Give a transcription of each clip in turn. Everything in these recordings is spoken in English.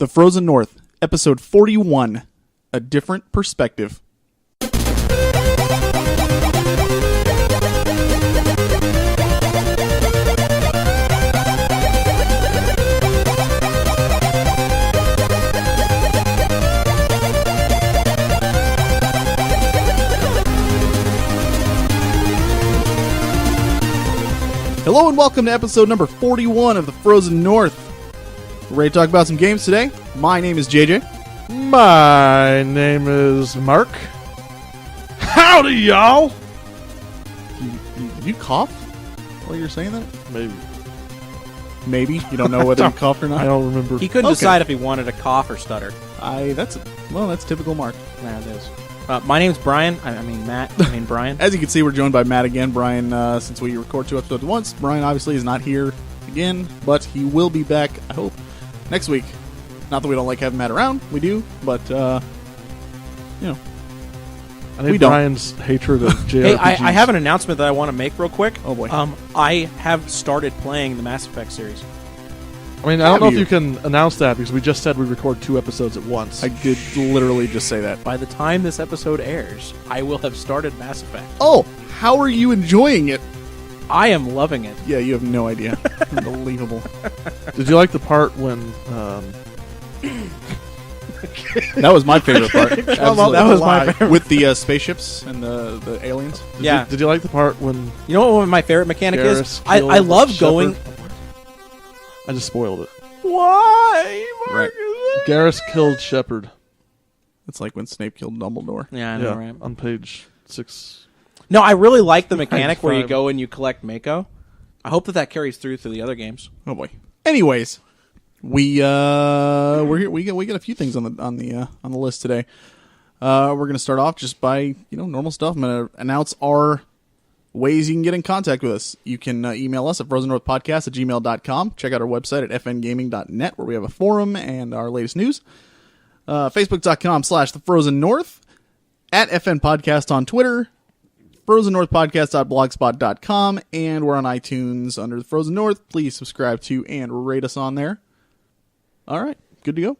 The Frozen North, Episode 41, A Different Perspective. Hello and welcome to episode number 41 of The Frozen North. We're ready to talk about some games today. My name is JJ. My name is Mark. Howdy, y'all! You cough while you're saying that? Maybe. Maybe. You don't know whether you coughed or not? I don't remember. He couldn't decide if he wanted to cough or stutter. That's typical Mark. Nah, it is. My name's Brian. I mean Matt. I mean Brian. As you can see, we're joined by Matt again. Brian, since we record 2 episodes at once, Brian obviously is not here again, but he will be back, I hope, next week. Not that we don't like having Matt around. We do, but, I think we don't. Brian's hatred of JRPGs. Hey, I have an announcement that I want to make real quick. Oh, boy. I have started playing the Mass Effect series. I mean, I don't know Have if you? you can announce that because we just said we record 2 episodes at once. I did literally just say that. By the time this episode airs, I will have started Mass Effect. Oh, how are you enjoying it? I am loving it. Yeah, you have no idea. Unbelievable. Did you like the part when... That was my favorite part. Absolutely. that was my favorite. With the spaceships and the aliens. Did you like the part when... You know what my favorite mechanic Garrus is? I killed love Shepard? going... I just spoiled it. Why? Right. Garrus killed Shepard. It's like when Snape killed Dumbledore. Yeah, I know, right? On page 6. No, I really like the mechanic where you 5. go and you collect Mako. I hope that carries through the other games. Oh boy. Anyways, we're here. We got a few things on the list today. We're gonna start off just by normal stuff. I'm gonna announce our ways you can get in contact with us. You can email us at frozennorthpodcast@gmail.com. Check out our website at fngaming.net where we have a forum and our latest news. Facebook.com/thefrozennorth, at FN Podcast on Twitter, FrozenNorthPodcast.blogspot.com, and we're on iTunes under The Frozen North. Please subscribe to and rate us on there. All right, good to go.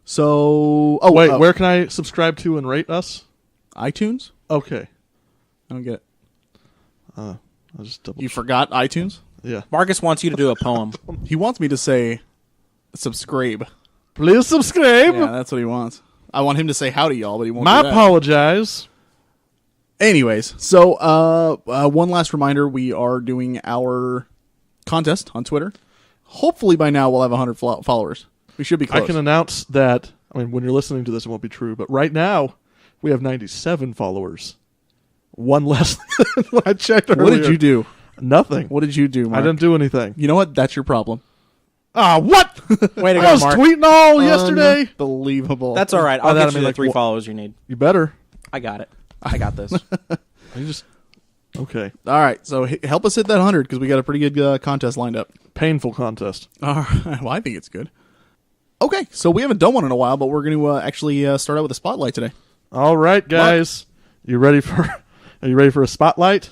So, Wait, where can I subscribe to and rate us? iTunes? Okay. I don't get it. I'll just double You forgot iTunes? Yeah. Marcus wants you to do a poem. He wants me to say subscribe. Please subscribe. Yeah, that's what he wants. I want him to say howdy, y'all, but he won't My do that. apologize. Anyways, so one last reminder, we are doing our contest on Twitter. Hopefully by now we'll have 100 followers. We should be close. I can announce that, when you're listening to this, it won't be true, but right now we have 97 followers. One less than when I checked earlier. What did you do? Nothing. What did you do, Mark? I didn't do anything. You know what? That's your problem. What? Way to I go, was Mark. tweeting all yesterday. Unbelievable. That's all right. By I'll that, get I you mean, the like, 3 what- followers you need. You better. I got it. I got this. You just... Okay. All right, so help us hit that 100 because we got a pretty good contest lined up. Painful contest. All right. Well, I think it's good. Okay, so we haven't done one in a while, but we're going to actually start out with a spotlight today. All right, guys. You ready for... Are you ready for a spotlight?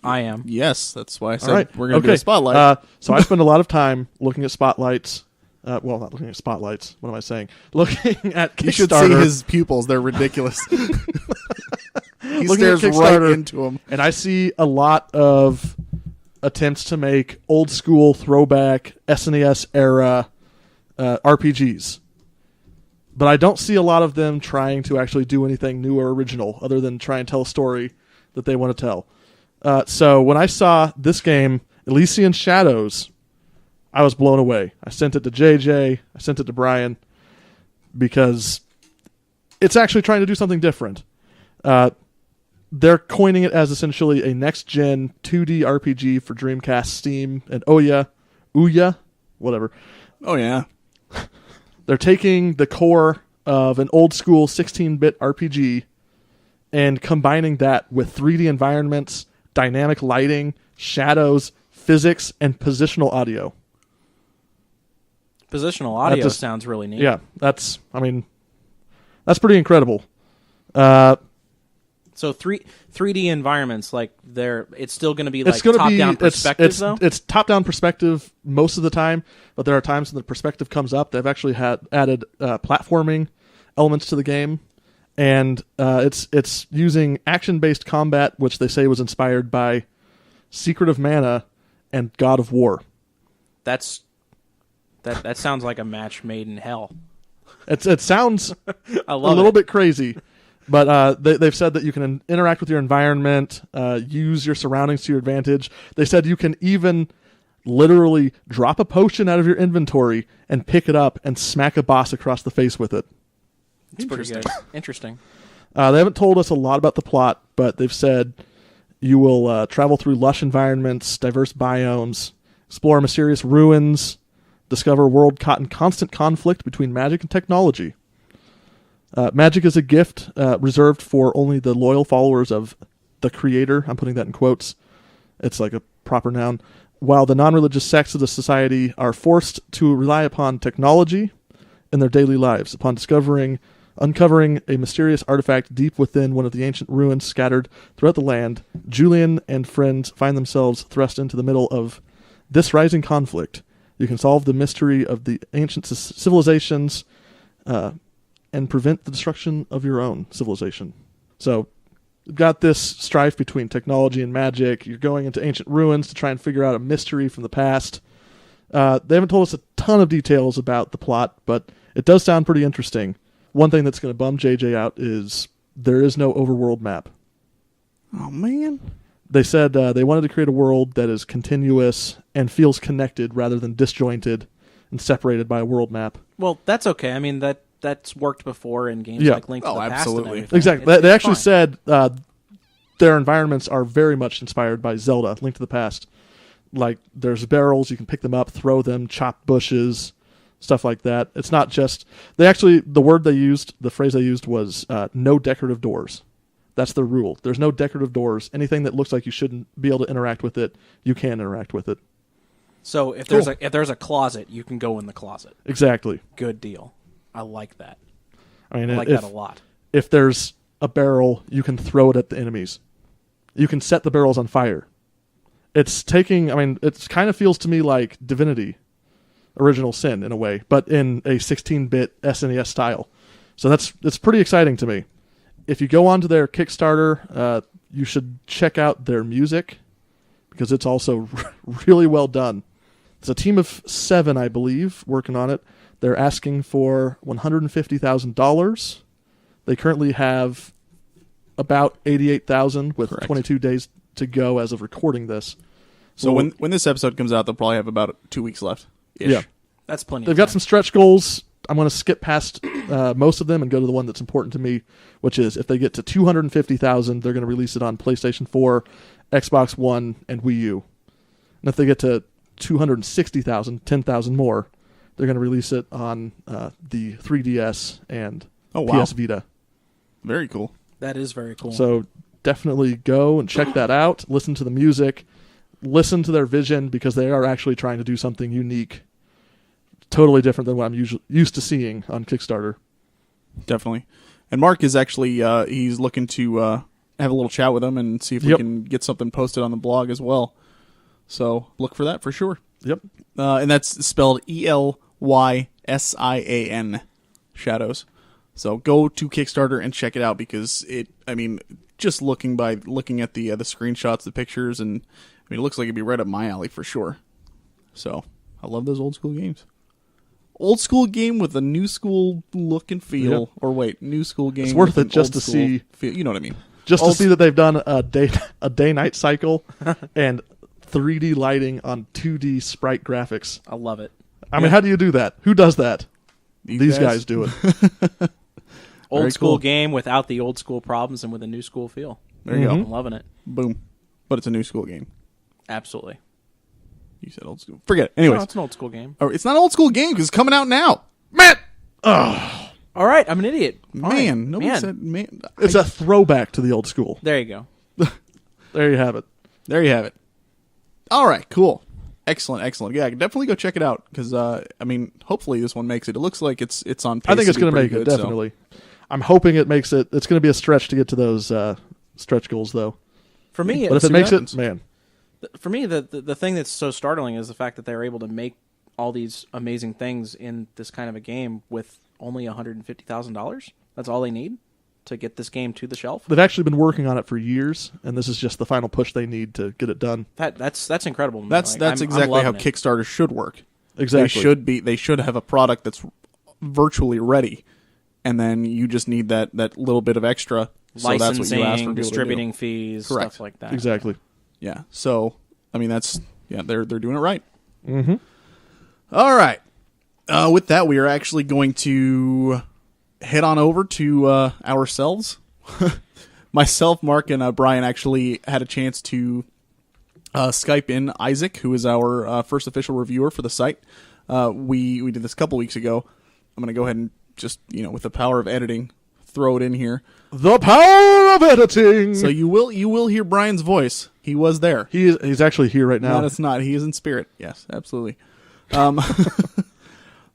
I am. Yes, that's why I said All right. we're going to do a spotlight. So I spend a lot of time looking at spotlights. Well, not looking at spotlights. What am I saying? Looking at Kickstarter. You should see his pupils. They're ridiculous. He Looking at stares right Kickstarter, into them. And I see a lot of attempts to make old school throwback SNES era RPGs. But I don't see a lot of them trying to actually do anything new or original other than try and tell a story that they want to tell. So when I saw this game, Elysian Shadows, I was blown away. I sent it to JJ. I sent it to Brian because it's actually trying to do something different. They're coining it as essentially a next-gen 2D RPG for Dreamcast, Steam, and Ouya, whatever. Oh, yeah. They're taking the core of an old-school 16-bit RPG and combining that with 3D environments, dynamic lighting, shadows, physics, and positional audio. Positional audio just- sounds really neat. Yeah, that's pretty incredible. So 3D environments, like it's still going to be like It's going to be top-down perspective, though? It's top-down perspective most of the time, but there are times when the perspective comes up. They've actually added platforming elements to the game, and it's using action-based combat, which they say was inspired by Secret of Mana and God of War. That sounds like a match made in hell. It sounds I a love little it. bit crazy, but they've said that you can interact with your environment, use your surroundings to your advantage. They said you can even literally drop a potion out of your inventory and pick it up and smack a boss across the face with it. It's pretty good. Interesting. They haven't told us a lot about the plot, but they've said you will travel through lush environments, diverse biomes, explore mysterious ruins, discover a world caught in constant conflict between magic and technology. Magic is a gift reserved for only the loyal followers of the creator. I'm putting that in quotes. It's like a proper noun. While the non-religious sects of the society are forced to rely upon technology in their daily lives, upon uncovering a mysterious artifact deep within one of the ancient ruins scattered throughout the land, Julian and friends find themselves thrust into the middle of this rising conflict. You can solve the mystery of the ancient civilizations and prevent the destruction of your own civilization. So, you've got this strife between technology and magic. You're going into ancient ruins to try and figure out a mystery from the past. They haven't told us a ton of details about the plot, but it does sound pretty interesting. One thing that's going to bum JJ out is there is no overworld map. Oh, man. They said they wanted to create a world that is continuous and feels connected rather than disjointed and separated by a world map. Well, that's okay. I mean, that's worked before in games Yeah. like Link to the Past absolutely. and everything. Exactly. They actually fine. said their environments are very much inspired by Zelda, Link to the Past. Like, there's barrels, you can pick them up, throw them, chop bushes, stuff like that. It's not just... the phrase they used was no decorative doors. That's the rule. There's no decorative doors. Anything that looks like you shouldn't be able to interact with it, you can interact with it. So if Cool. there's a closet, you can go in the closet. Exactly. Good deal. I like that. I mean, I like that a lot. If there's a barrel, you can throw it at the enemies. You can set the barrels on fire. It kind of feels to me like Divinity, Original Sin in a way, but in a 16-bit SNES style. So it's pretty exciting to me. If you go onto their Kickstarter, you should check out their music because it's also really well done. It's a team of 7, I believe, working on it. They're asking for $150,000. They currently have about $88,000 with Correct. 22 days to go as of recording this. So Well, when this episode comes out, they'll probably have about 2 weeks left. Yeah. That's plenty. They've of got time. some stretch goals. I'm going to skip past most of them and go to the one that's important to me, which is if they get to 250,000, they're going to release it on PlayStation 4, Xbox One, and Wii U. And if they get to 260,000, 10,000 more, they're going to release it on the 3DS and Oh, wow. PS Vita. Very cool. That is very cool. So definitely go and check that out. Listen to the music. Listen to their vision because they are actually trying to do something unique. Totally different than what I'm used to seeing on Kickstarter. Definitely. And Mark is actually, he's looking to have a little chat with him and see if we Yep. can get something posted on the blog as well. So look for that for sure. Yep. And that's spelled ELYSIAN, Shadows. So go to Kickstarter and check it out because just looking at the screenshots, the pictures, and it looks like it'd be right up my alley for sure. So I love those old school games. Old school game with a new school look and feel, Yep. or wait, new school game. It's worth with it an just old to school see- feel. You know what I mean? Just Old- to see that they've done a day-night cycle and 3D lighting on 2D sprite graphics. I love it. I mean, how do you do that? Who does that? These guys do it. Old Very school cool. game without the old school problems and with a new school feel. There you Mhm. go. I'm loving it. Boom. But it's a new school game. Absolutely. You said old school. Forget it. Anyways, No, it's an old school game. it's not an old school game because it's coming out now. Matt! All right, I'm an idiot. Fine. Man, nobody Man. said man. It's a throwback to the old school. There you go. There you have it. There you have it. All right, cool. Excellent. Yeah, definitely go check it out because hopefully this one makes it. It looks like it's on pace. I think it's going to make it, definitely. I'm hoping it makes it. It's going to be a stretch to get to those stretch goals though. For me, But if see it what makes happens. it, man, for me, the thing that's so startling is the fact that they're able to make all these amazing things in this kind of a game with only $150,000. That's all they need to get this game to the shelf. they've actually been working on it for years, and this is just the final push they need to get it done. That's incredible. to me. That's Like, I'm exactly how loving it. Kickstarter should work. Exactly. They should have a product that's virtually ready, and then you just need that little bit of extra. So that's what Licensing, you ask for people to do. distributing fees, Correct. stuff like that. Exactly. Yeah. So I mean, they're doing it right. Mm-hmm. All right. With that, we are actually going to head on over to ourselves. Myself, Mark, and Brian actually had a chance to Skype in Izsak, who is our first official reviewer for the site. We did this a couple weeks ago. I'm going to go ahead and just, with the power of editing, throw it in here. The power of editing. So you will hear Brian's voice. He was there. He's actually here right now. No, it's not. He is in spirit. Yes, absolutely.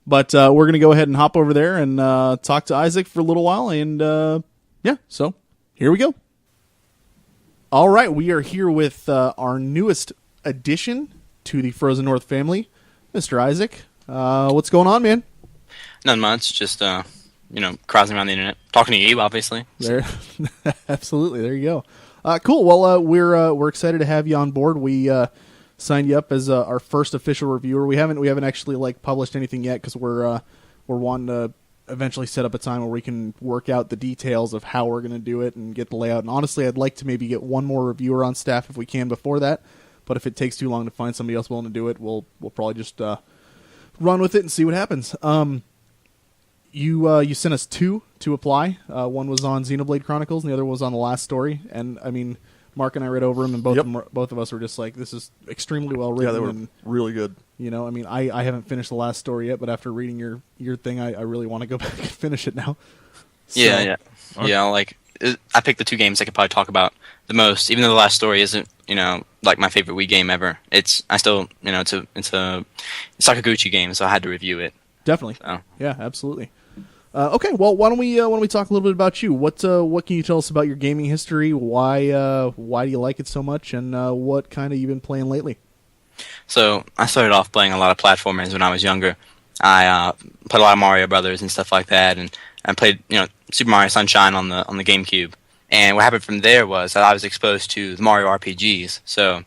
But we're going to go ahead and hop over there and talk to Izsak for a little while. And yeah, so here we go. All right, we are here with our newest addition to the Frozen North family, Mr. Izsak. What's going on, man? Not much, just browsing around the internet, talking to you, obviously. There, absolutely. There you go. Cool. Well, we're excited to have you on board. We signed you up as our first official reviewer. We haven't actually published anything yet because we're wanting to eventually set up a time where we can work out the details of how we're going to do it and get the layout. And honestly, I'd like to maybe get one more reviewer on staff if we can before that. But if it takes too long to find somebody else willing to do it, we'll probably just run with it and see what happens. You sent us two to apply. One was on Xenoblade Chronicles, and the other was on The Last Story. And I mean, Mark and I read over them, and both of us were just like, "This is extremely well written." Yeah, they were and, really good. I mean, I haven't finished The Last Story yet, but after reading your thing, I really want to go back and finish it now. So, Yeah. I picked the two games I could probably talk about the most, even though The Last Story isn't, my favorite Wii game ever. It's a Sakaguchi game, so I had to review it. Definitely. So. Yeah, absolutely. Okay, well, why don't we talk a little bit about you? What can you tell us about your gaming history? Why do you like it so much, and what kind of you been playing lately? So I started off playing a lot of platformers when I was younger. I played a lot of Mario Brothers and stuff like that, and I played Super Mario Sunshine on the GameCube. And what happened from there was that I was exposed to the Mario RPGs. So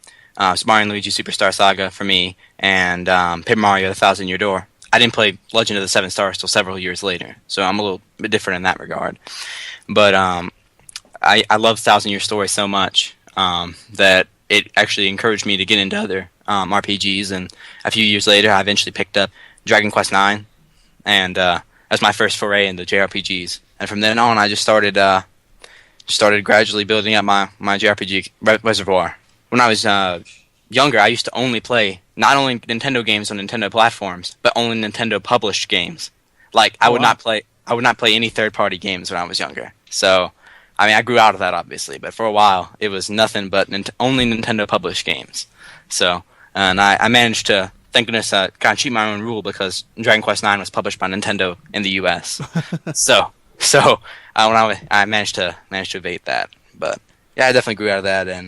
Super Mario and Luigi Superstar Saga for me, and Paper Mario: The Thousand Year Door. I didn't play Legend of the Seven Stars till several years later, so I'm a little bit different in that regard. But I love Thousand Year Story so much that it actually encouraged me to get into other RPGs. And a few years later, I eventually picked up Dragon Quest IX, and that's my first foray into JRPGs. And from then on, I just started gradually building up my JRPG reservoir. When I was younger, I used to only play not only Nintendo games on Nintendo platforms, but only Nintendo published games. I would not play any third-party games when I was younger. So, I mean, I grew out of that obviously, but for a while it was nothing but only Nintendo published games. So, and I managed to, thank goodness, kind of cheat my own rule because Dragon Quest IX was published by Nintendo in the U.S. so when I managed to evade that. But yeah, I definitely grew out of that, and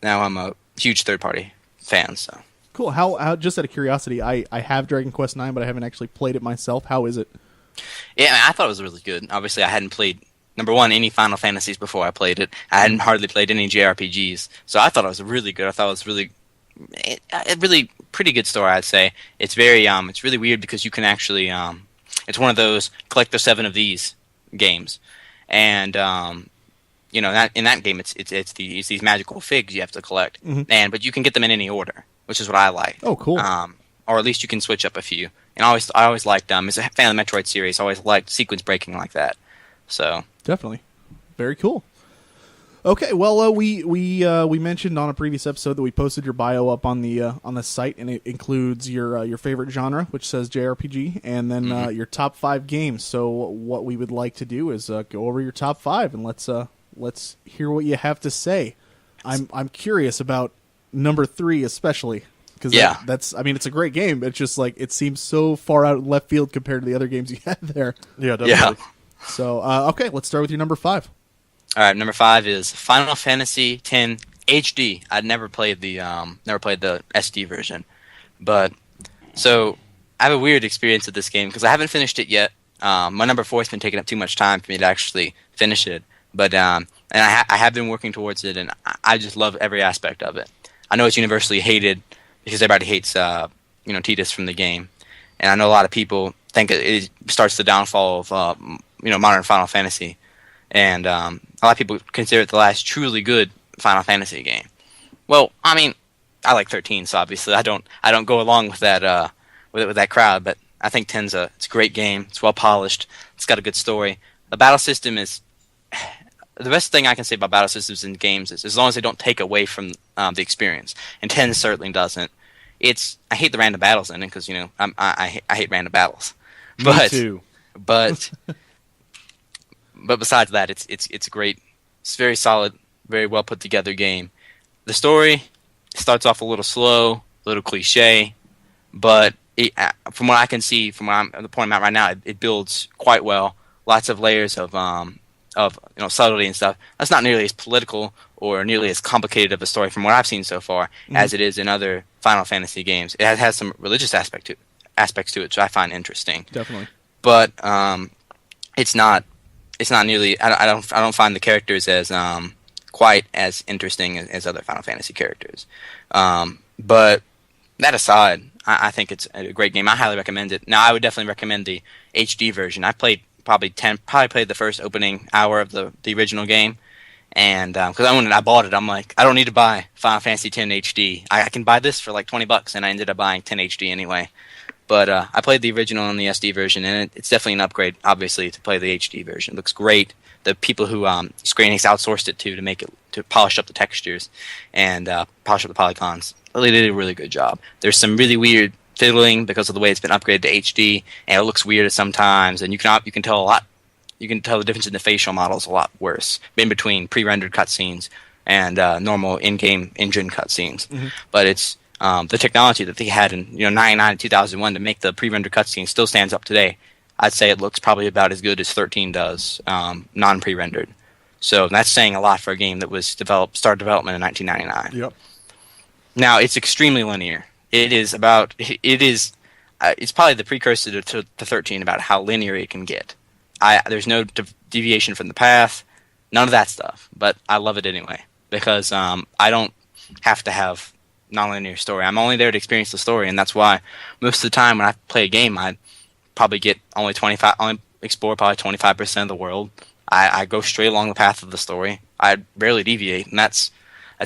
now I'm a huge third-party fan. So. Cool. How just out of curiosity, I have Dragon Quest IX, but I haven't actually played it myself. How is it? Yeah, I thought it was really good. Obviously, I hadn't played, number one, any Final Fantasies before I played it. I hadn't hardly played any JRPGs, so I thought it was really good. I thought it was really pretty good story, I'd say. It's very it's really weird because you can actually it's one of those collect the 7 of these games, and in that game it's these magical figs you have to collect, but you can get them in any order, which is what I like. Oh, cool. Or at least you can switch up a few. And I always liked as a fan of the Metroid series, I always liked sequence breaking like that. So definitely, very cool. Okay, well, we mentioned on a previous episode that we posted your bio up on the site, and it includes your favorite genre, which says JRPG, and then your top 5 games. So what we would like to do is go over your top 5, and let's hear what you have to say. I'm curious about number 3 especially. Because that's I mean, it's a great game. It's just it seems so far out in left field compared to the other games you had there. Yeah, definitely. Yeah. So, okay, let's start with your number 5. All right, number 5 is Final Fantasy X HD. I'd never played the SD version, but so I have a weird experience with this game because I haven't finished it yet. My number 4 has been taking up too much time for me to actually finish it, but and I have been working towards it, and I just love every aspect of it. I know it's universally hated because everybody hates Tidus from the game, and I know a lot of people think it starts the downfall of modern Final Fantasy, and a lot of people consider it the last truly good Final Fantasy game. Well, I mean, I like 13, so obviously I don't go along with that with that crowd, but I think 10's it's a great game. It's well polished. It's got a good story. The battle system is the best thing I can say about battle systems in games is as long as they don't take away from the experience, and 10 certainly doesn't. I hate the random battles in it because I hate random battles. Me too. But besides that, it's great. It's very solid, very well put together game. The story starts off a little slow, a little cliche, but from what I can see, from the point I'm at right now, it builds quite well. Lots of layers of subtlety and stuff. That's not nearly as political or nearly as complicated of a story from what I've seen so far as it is in other Final Fantasy games. It has some religious aspects to it, which I find interesting. Definitely. But it's not nearly. I don't find the characters as quite as interesting as other Final Fantasy characters. But that aside, I think it's a great game. I highly recommend it. Now, I would definitely recommend the HD version. I played probably played the first opening hour of the original game, and because when I bought it, I'm like, I don't need to buy Final Fantasy X HD. I can buy this for like $20, and I ended up buying X HD anyway. But I played the original and the SD version, and it's definitely an upgrade, obviously, to play the HD version. It looks great. The people who Square Enix outsourced it to polish up the textures and polish up the polygons, they did a really good job. There's some really weird fiddling because of the way it's been upgraded to HD, and it looks weird sometimes. And you can tell a lot. You can tell the difference in the facial models a lot worse in between pre-rendered cutscenes and normal in-game engine cutscenes. Mm-hmm. But it's the technology that they had in 99 and 2001 to make the pre-rendered cutscenes still stands up today. I'd say it looks probably about as good as 13 does, non-pre-rendered. So that's saying a lot for a game that was started development in 1999. Yep. Now it's extremely linear. It's probably the precursor to 13 about how linear it can get. There's no deviation from the path, none of that stuff. But I love it anyway because I don't have to have non-linear story. I'm only there to experience the story, and that's why most of the time when I play a game, I probably only explore probably 25% of the world. I go straight along the path of the story. I rarely deviate, and that's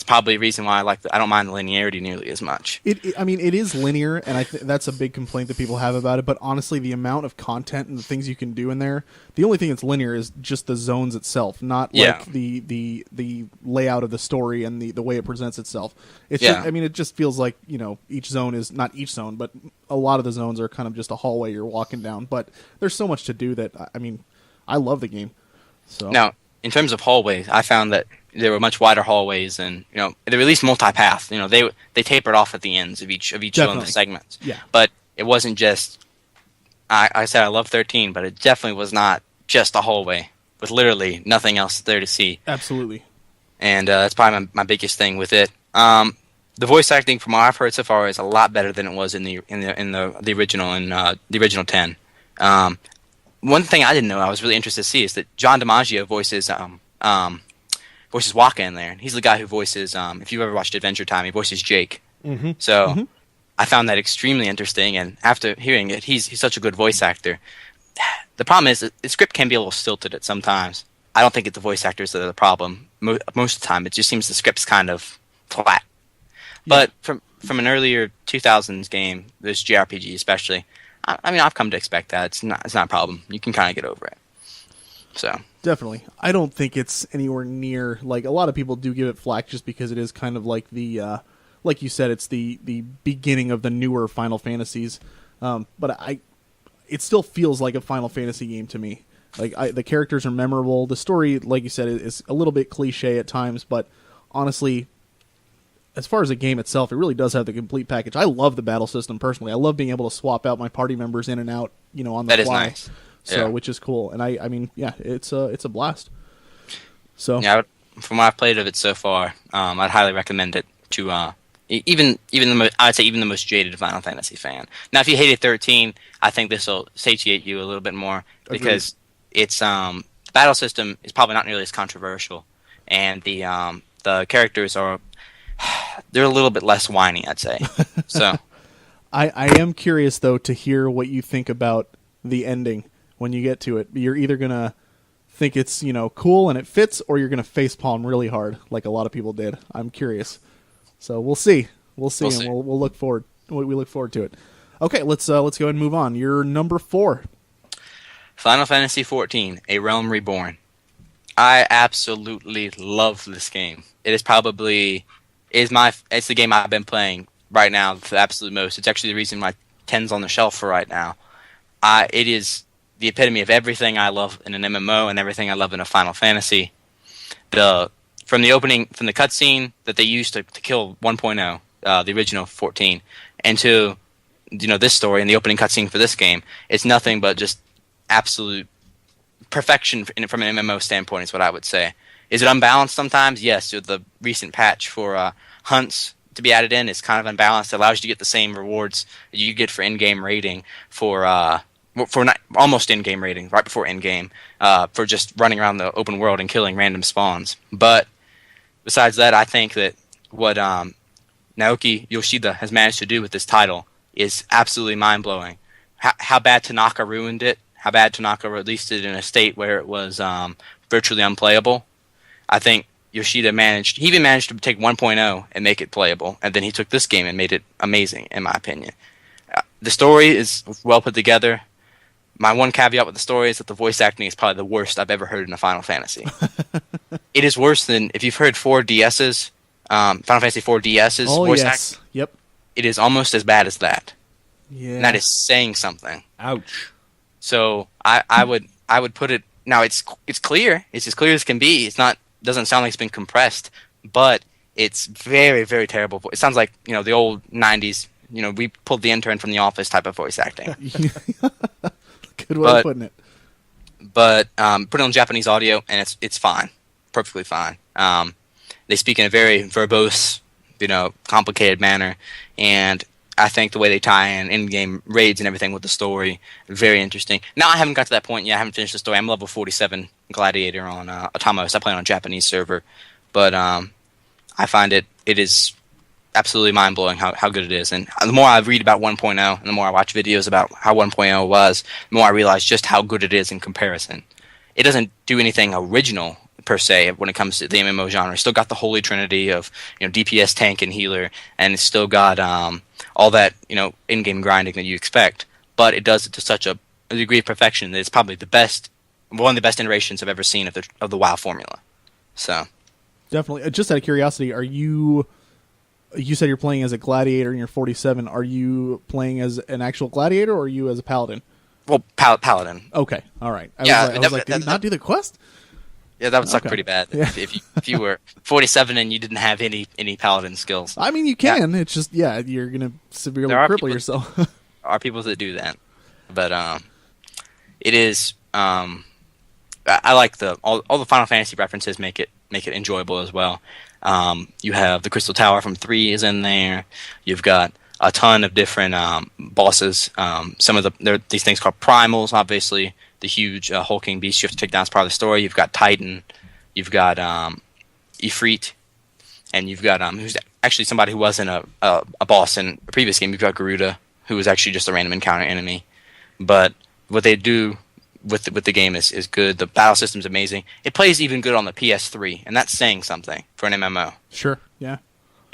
probably a reason why I don't mind the linearity nearly as much. It is linear, and that's a big complaint that people have about it. But honestly, the amount of content and the things you can do in there, the only thing that's linear is just the zones itself, not like the layout of the story and the way it presents itself. It's just, it just feels like each zone is not each zone, but a lot of the zones are kind of just a hallway you're walking down. But there's so much to do that I love the game. So now, in terms of hallways, I found that there were much wider hallways, and they were at least multi-path. They tapered off at the ends of each one of the segments. Yeah. But it wasn't just. I said I love 13, but it definitely was not just a hallway with literally nothing else there to see. Absolutely. And that's probably my biggest thing with it. The voice acting, from what I've heard so far, is a lot better than it was in the original the original 10. One thing I didn't know I was really interested to see is that John DiMaggio voices Waka in there. He's the guy who voices, if you've ever watched Adventure Time, he voices Jake. Mm-hmm. So I found that extremely interesting, and after hearing it, he's such a good voice actor. The problem is that the script can be a little stilted at sometimes. I don't think it's the voice actors that are the problem. Most of the time, it just seems the script's kind of flat. Yeah. But from an earlier 2000s game, this JRPG especially, I've come to expect that. It's not a problem. You can kind of get over it. So definitely, I don't think it's anywhere near like a lot of people do give it flack just because it is kind of like the like you said, it's the beginning of the newer Final Fantasies. But it still feels like a Final Fantasy game to me. Like the characters are memorable. The story, like you said, is a little bit cliche at times, but honestly, as far as the game itself, it really does have the complete package. I love the battle system personally. I love being able to swap out my party members in and out, on the fly. That is nice. So, yeah. Which is cool. And it's a blast. So Yeah, from what I've played of it so far, I'd highly recommend it to even I'd say even the most jaded Final Fantasy fan. Now, if you hated 13, I think this will satiate you a little bit more because it's the battle system is probably not nearly as controversial, and the characters are they're a little bit less whiny, I'd say. So I am curious though to hear what you think about the ending when you get to it. You're either gonna think it's cool and it fits, or you're gonna facepalm really hard like a lot of people did. I'm curious, so we'll see, and we'll look forward. We look forward to it. Okay, let's go ahead and move on. You're number 4. Final Fantasy XIV: A Realm Reborn. I absolutely love this game. It is probably it's the game I've been playing right now the absolute most. It's actually the reason my 10's on the shelf for right now. It is the epitome of everything I love in an MMO and everything I love in a Final Fantasy. From the cutscene that they used to kill 1.0, the original 14, and to this story and the opening cutscene for this game, it's nothing but just absolute perfection from an MMO standpoint is what I would say. Is it unbalanced sometimes? Yes. The recent patch for hunts to be added in is kind of unbalanced. It allows you to get the same rewards that you get for in-game raiding for not almost in-game rating, right before in-game, for just running around the open world and killing random spawns. But besides that, I think that what Naoki Yoshida has managed to do with this title is absolutely mind-blowing. How bad Tanaka ruined it, how bad Tanaka released it in a state where it was virtually unplayable. I think Yoshida managed to take 1.0 and make it playable, and then he took this game and made it amazing, in my opinion. The story is well put together. My one caveat with the story is that the voice acting is probably the worst I've ever heard in a Final Fantasy. It is worse than, if you've heard 4DS's, Final Fantasy 4DS's voice acting. Yep. It is almost as bad as that. Yeah. And that is saying something. Ouch. So I would put it, now it's clear. It's as clear as can be. Doesn't sound like it's been compressed, but it's very, very terrible. It sounds like, the old 90s, we pulled the intern from The Office type of voice acting. Good way of putting it. But put it on Japanese audio, and it's fine, perfectly fine. They speak in a very verbose, complicated manner, and I think the way they tie in-game raids and everything with the story, very interesting. Now I haven't got to that point yet. I haven't finished the story. I'm level 47 Gladiator on Atomos. I play on a Japanese server, but I find it is absolutely mind-blowing how good it is. And the more I read about 1.0 and the more I watch videos about how 1.0 was, the more I realize just how good it is in comparison. It doesn't do anything original per se when it comes to the MMO genre. It's still got the holy trinity of DPS, tank, and healer, and it's still got all that in-game grinding that you expect. But it does it to such a degree of perfection that it's probably one of the best iterations I've ever seen of the WoW formula. So definitely. Just out of curiosity, you said you're playing as a gladiator and you're 47. Are you playing as an actual gladiator, or are you as a paladin? Well, paladin. Okay, all right. I was like, did he not do the quest? Yeah, that would suck pretty bad if you were 47 and you didn't have any paladin skills. I mean, you can. Yeah. It's just you're gonna severely cripple yourself. There are people that do that, but it is. I like all the Final Fantasy references make it enjoyable as well. You have the Crystal Tower from 3 is in there. You've got a ton of different bosses. Some of these things called primals, obviously. The huge hulking beast you have to take down as part of the story. You've got Titan. You've got Ifrit. And you've got who's actually somebody who wasn't a boss in a previous game. You've got Garuda, who was actually just a random encounter enemy. But what they do with the game is good. The battle system's amazing. It plays even good on the PS3, and that's saying something for an MMO. Sure, yeah.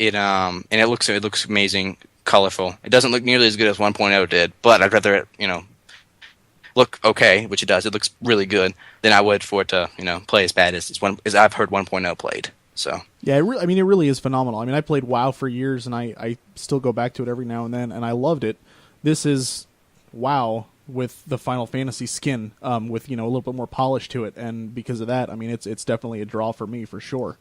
And it looks amazing, colorful. It doesn't look nearly as good as 1.0 did, but I'd rather it look okay, which it does. It looks really good, than I would for it to play as bad as I've heard 1.0 played. So yeah, it really is phenomenal. I mean, I played WoW for years, and I still go back to it every now and then, and I loved it. This is WoW with the Final Fantasy skin, with a little bit more polish to it, and because of that, I mean, it's definitely a draw for me for sure.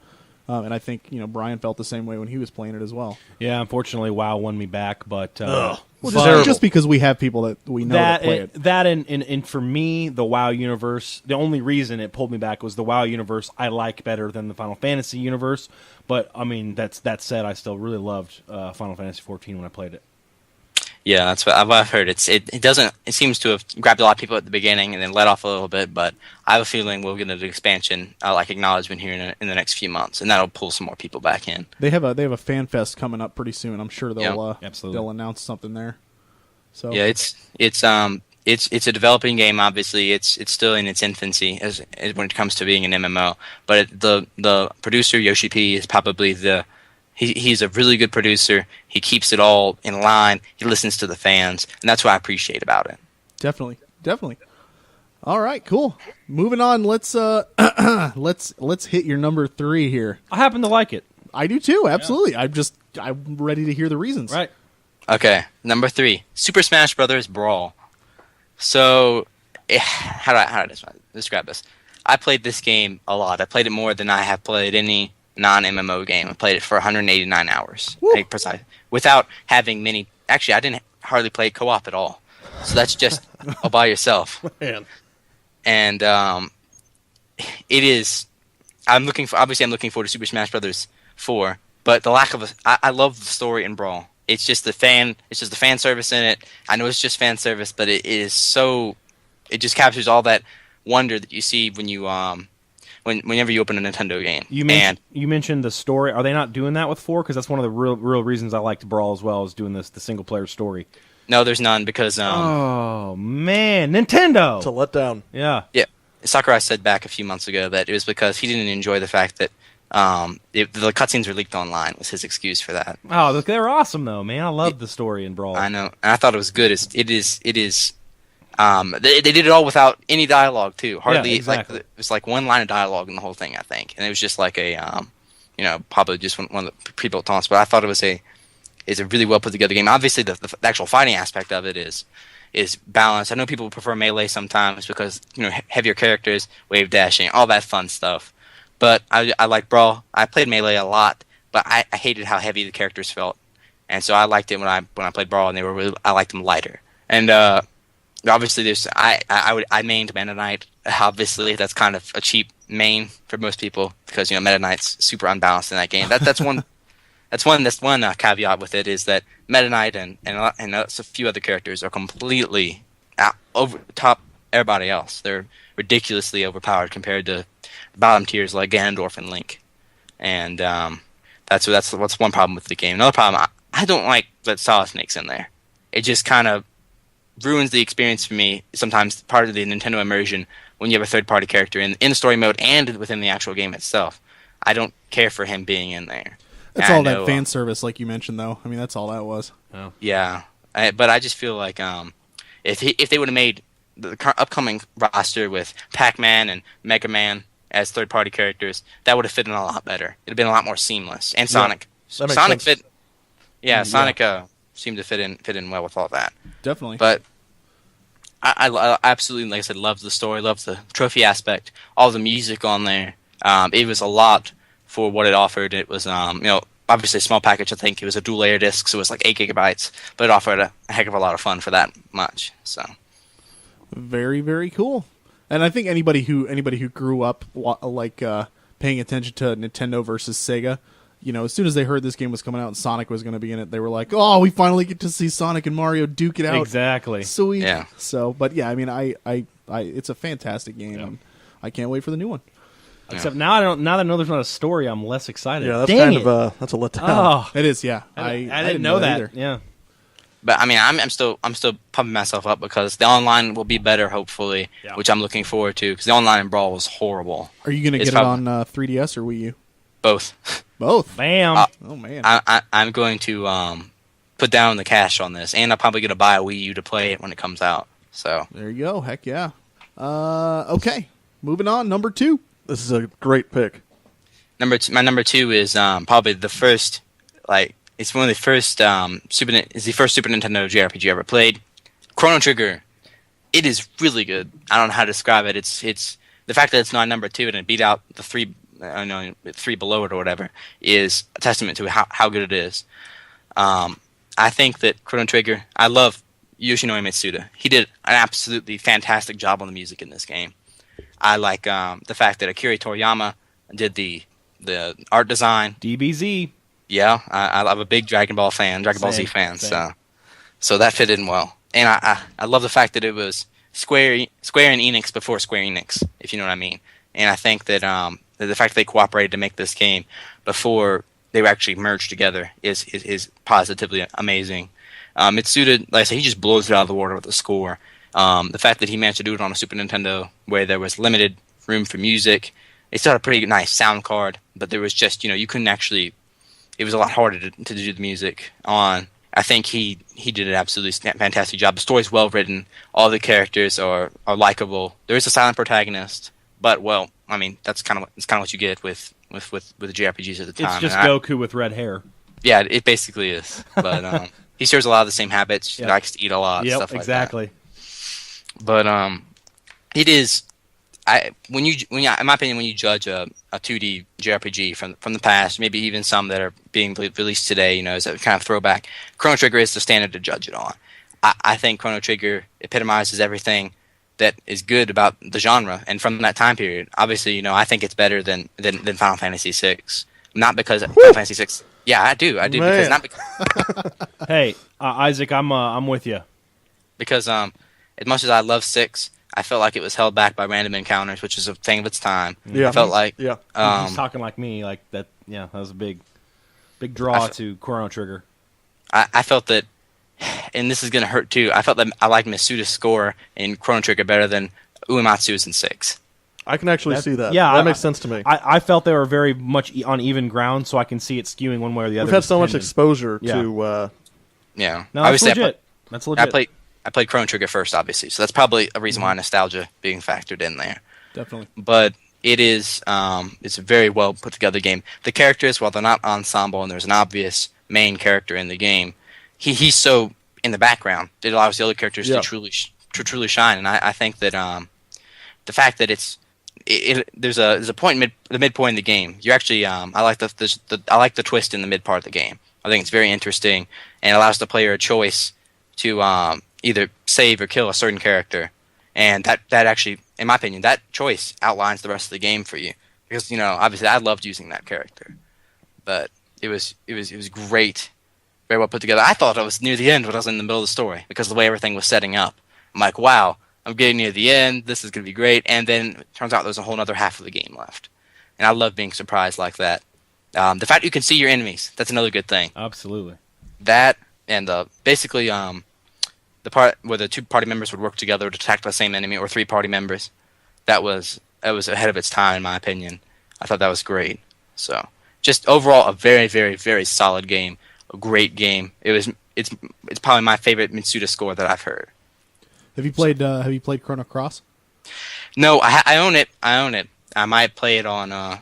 And I think Brian felt the same way when he was playing it as well. Yeah, unfortunately, WoW won me back, but Well, Terrible. just because we have people that we know that play it. And for me, the WoW universe, the only reason it pulled me back was the WoW universe I like better than the Final Fantasy universe. But I mean, that said, I still really loved Final Fantasy 14 when I played it. Yeah, that's what I've heard. It doesn't. It seems to have grabbed a lot of people at the beginning and then let off a little bit. But I have a feeling we'll get an expansion, like acknowledgement here in the next few months, and that'll pull some more people back in. They have a fan fest coming up pretty soon. I'm sure they'll absolutely. they'll announce something there. So Yeah, it's a developing game. Obviously, it's still in its infancy as when it comes to being an MMO. But the producer Yoshi P is probably he's a really good producer. He keeps it all in line. He listens to the fans, and that's what I appreciate about it. definitely. All right, cool. Moving on. Let's let's hit your number 3 here. I happen to like it. I do too. Absolutely. I'm ready to hear the reasons. Right. Okay, number 3, Super Smash Brothers Brawl. So, how do I describe this? I played this game a lot. I played it more than I have played any non-MMO game. I played it for 189 hours, to be precise, without having many. Actually, I didn't hardly play co-op at all. So that's just all by yourself. Man. And it is. I'm looking forward to Super Smash Brothers 4, but the lack of I love the story in Brawl. It's just the fan service in it. I know it's just fan service, but it is so. It just captures all that wonder that you see when you whenever you open a Nintendo game. You mentioned the story. Are they not doing that with 4? Because that's one of the real reasons I liked Brawl as well, is doing the single player story. No, there's none because oh man, Nintendo! It's a letdown. Yeah. Yeah, Sakurai said back a few months ago that it was because he didn't enjoy the fact that the cutscenes were leaked online was his excuse for that. Oh, they're awesome though, man. I love the story in Brawl. I know, and I thought it was good. It is. They did it all without any dialogue too. Hardly exactly. it was like one line of dialogue in the whole thing, I think, and it was just like a probably just one of the pre-built taunts. But I thought it was a really well put together game. Obviously, the actual fighting aspect of it is balanced. I know people prefer melee sometimes because heavier characters, wave dashing, all that fun stuff. But I like Brawl. I played melee a lot, but I hated how heavy the characters felt, and so I liked it when I played Brawl, and I liked them lighter. And obviously, I mained Meta Knight. Obviously, that's kind of a cheap main for most people because Meta Knight's super unbalanced in that game. That's one. That's one caveat with it is that Meta Knight and a few other characters are completely over top everybody else. They're ridiculously overpowered compared to bottom tiers like Ganondorf and Link, and that's one problem with the game. Another problem, I don't like that Solid Snake's in there. It just kind of ruins the experience for me. Sometimes part of the Nintendo immersion when you have a third-party character in the story mode and within the actual game itself. I don't care for him being in there. That's all that fan service, like you mentioned, though. I mean, that's all that was. Oh. Yeah, but I just feel like if they would have made the upcoming roster with Pac-Man and Mega Man as third-party characters, that would have fit in a lot better. It'd have been a lot more seamless. And Sonic, that makes Sonic sense. fit. Yeah, Sonic seemed to fit in well with all that. Definitely. But I absolutely, like I said, loved the story, loved the trophy aspect, all the music on there. It was a lot for what it offered. It was, obviously a small package. I think it was a dual layer disc, so it was like 8 gigabytes, but it offered a heck of a lot of fun for that much. So very, very cool. And I think anybody who grew up paying attention to Nintendo versus Sega, as soon as they heard this game was coming out and Sonic was going to be in it, they were like, "Oh, we finally get to see Sonic and Mario duke it out." Exactly. Sweet. Yeah. So, but yeah, I mean, I it's a fantastic game. Yeah. And I can't wait for the new one. Except now that I know there's not a story, I'm less excited. Yeah, that's Dang kind it. of that's a letdown. Oh, It is, yeah. I didn't know that. either. Yeah. But I mean, I'm still pumping myself up because the online will be better, hopefully, Yeah. which I'm looking forward to. Because the online in Brawl was horrible. Are you going to It's get it on 3DS or Wii U? Both. Both. Bam. Oh man. I'm going to put down the cash on this, and I'm probably going to buy a Wii U to play it when it comes out. So There you go. Heck yeah. Okay. Moving on. Number 2. This is a great pick. my number 2 is probably the first, it's one of the first is the first Super Nintendo JRPG I ever played. Chrono Trigger. It is really good. I don't know how to describe it. It's the fact that it's not number 2 and it beat out the 3 I know 3 below it or whatever, is a testament to how good it is. I think that Chrono Trigger, I love Yoshinori Mitsuda. He did an absolutely fantastic job on the music in this game. I like the fact that Akira Toriyama did the art design. DBZ. Yeah, I'm a big Dragon Ball Z fan, same. so that fit in well. And I love the fact that it was Square and Enix before Square Enix, if you know what I mean. And I think that the fact that they cooperated to make this game before they were actually merged together is positively amazing. Mitsuda, like I said, he just blows it out of the water with the score. The fact that he managed to do it on a Super Nintendo where there was limited room for music, it still had a pretty nice sound card, but there was just, you couldn't actually, it was a lot harder to do the music on. I think he did an absolutely fantastic job. The story's well written. All the characters are likable. There is a silent protagonist, but I mean that's kind of what you get with the JRPGs at the time. It's just Goku with red hair. Yeah, it basically is. But he shares a lot of the same habits. He likes to eat a lot. Yep, stuff like exactly. that. But it is. In my opinion, when you judge a 2D JRPG from the past, maybe even some that are being released today, as a kind of throwback, Chrono Trigger is the standard to judge it on. I think Chrono Trigger epitomizes everything that is good about the genre, and from that time period, obviously, I think it's better than Final Fantasy VI. Not because Final Fantasy VI. Yeah, I do. Man. Because not because. Hey, Isaac, I'm with you. Because as much as I love 6. I felt like it was held back by random encounters, which is a thing of its time. Yeah. I felt like He's talking like me, like that. Yeah, that was a big draw to Chrono Trigger. I felt that, and this is going to hurt too. I felt that I liked Mitsuda's score in Chrono Trigger better than Uematsu's in 6. I can actually see that. Yeah, that makes sense to me. I felt they were very much on even ground, so I can see it skewing one way or the other. We've had so much depending. exposure Yeah. to. Yeah, No, that's obviously legit. That's legit. I played Chrono Trigger first, obviously, so that's probably a reason why nostalgia being factored in there. Definitely. But it is it's a very well put together game. The characters, while they're not ensemble and there's an obvious main character in the game, he's so in the background. It allows the other characters to truly shine. And I think that the fact that there's a point the midpoint in the game. You actually I like the twist in the mid part of the game. I think it's very interesting and allows the player a choice to either save or kill a certain character, and that actually, in my opinion, that choice outlines the rest of the game for you. Because obviously, I loved using that character, but it was great, very well put together. I thought I was near the end when I was in the middle of the story because of the way everything was setting up. I'm like, wow, I'm getting near the end. This is going to be great, and then it turns out there's a whole other half of the game left, and I love being surprised like that. The fact you can see your enemies—that's another good thing. Absolutely. That and basically the part where the 2 party members would work together to attack the same enemy, or 3 party members, that was ahead of its time in my opinion. I thought that was great. So just overall a very, very, very solid game, a great game. It's probably my favorite Mitsuda score that I've heard. Have you played Chrono Cross? No, I own it. I might play it on. I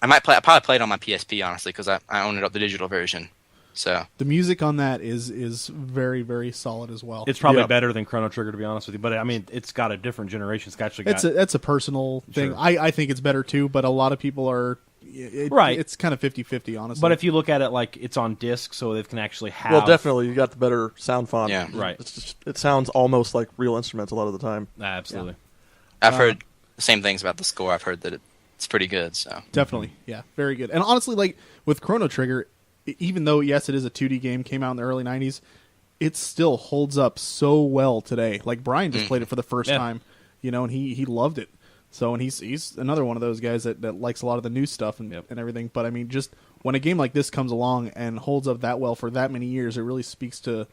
probably play it on my PSP honestly because I own it the digital version. So The music on that is very, very solid as well. It's probably Yeah. better than Chrono Trigger, to be honest with you. But I mean, it's got a different generation. It's actually got That's a personal thing. Sure. I think it's better too, but a lot of people are Right. It's kind of 50-50, honestly. But if you look at it like it's on disc, so it can actually have. Well, definitely, you got the better sound font. Yeah. Right. It sounds almost like real instruments a lot of the time. Absolutely. I've heard the same things about the score. I've heard that it's pretty good. So Definitely, yeah, very good. And honestly, like with Chrono Trigger, even though yes, it is a 2D game, came out in the early '90s, it still holds up so well today. Like Brian just played it for the first Yeah. time, and he loved it. So, and he's another one of those guys that likes a lot of the new stuff and everything. But I mean, just when a game like this comes along and holds up that well for that many years, it really speaks to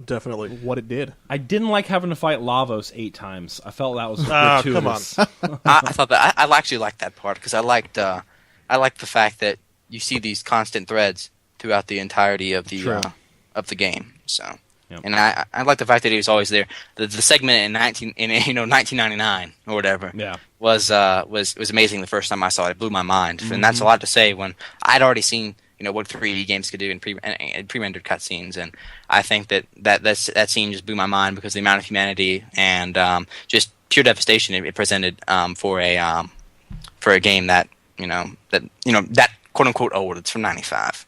Definitely. what it did. I didn't like having to fight Lavos 8 times. I felt that was Ah, gratuitous. come on. I thought that I actually liked that part because I liked the fact that you see these constant threads throughout the entirety of the game. So, and I like the fact that he was always there. The segment in 1999 or whatever was amazing. The first time I saw it, it blew my mind, and that's a lot to say when I'd already seen what 3D games could do in pre-rendered cutscenes, and I think that scene just blew my mind because the amount of humanity and just pure devastation it presented for a game that that quote unquote old. It's from '95.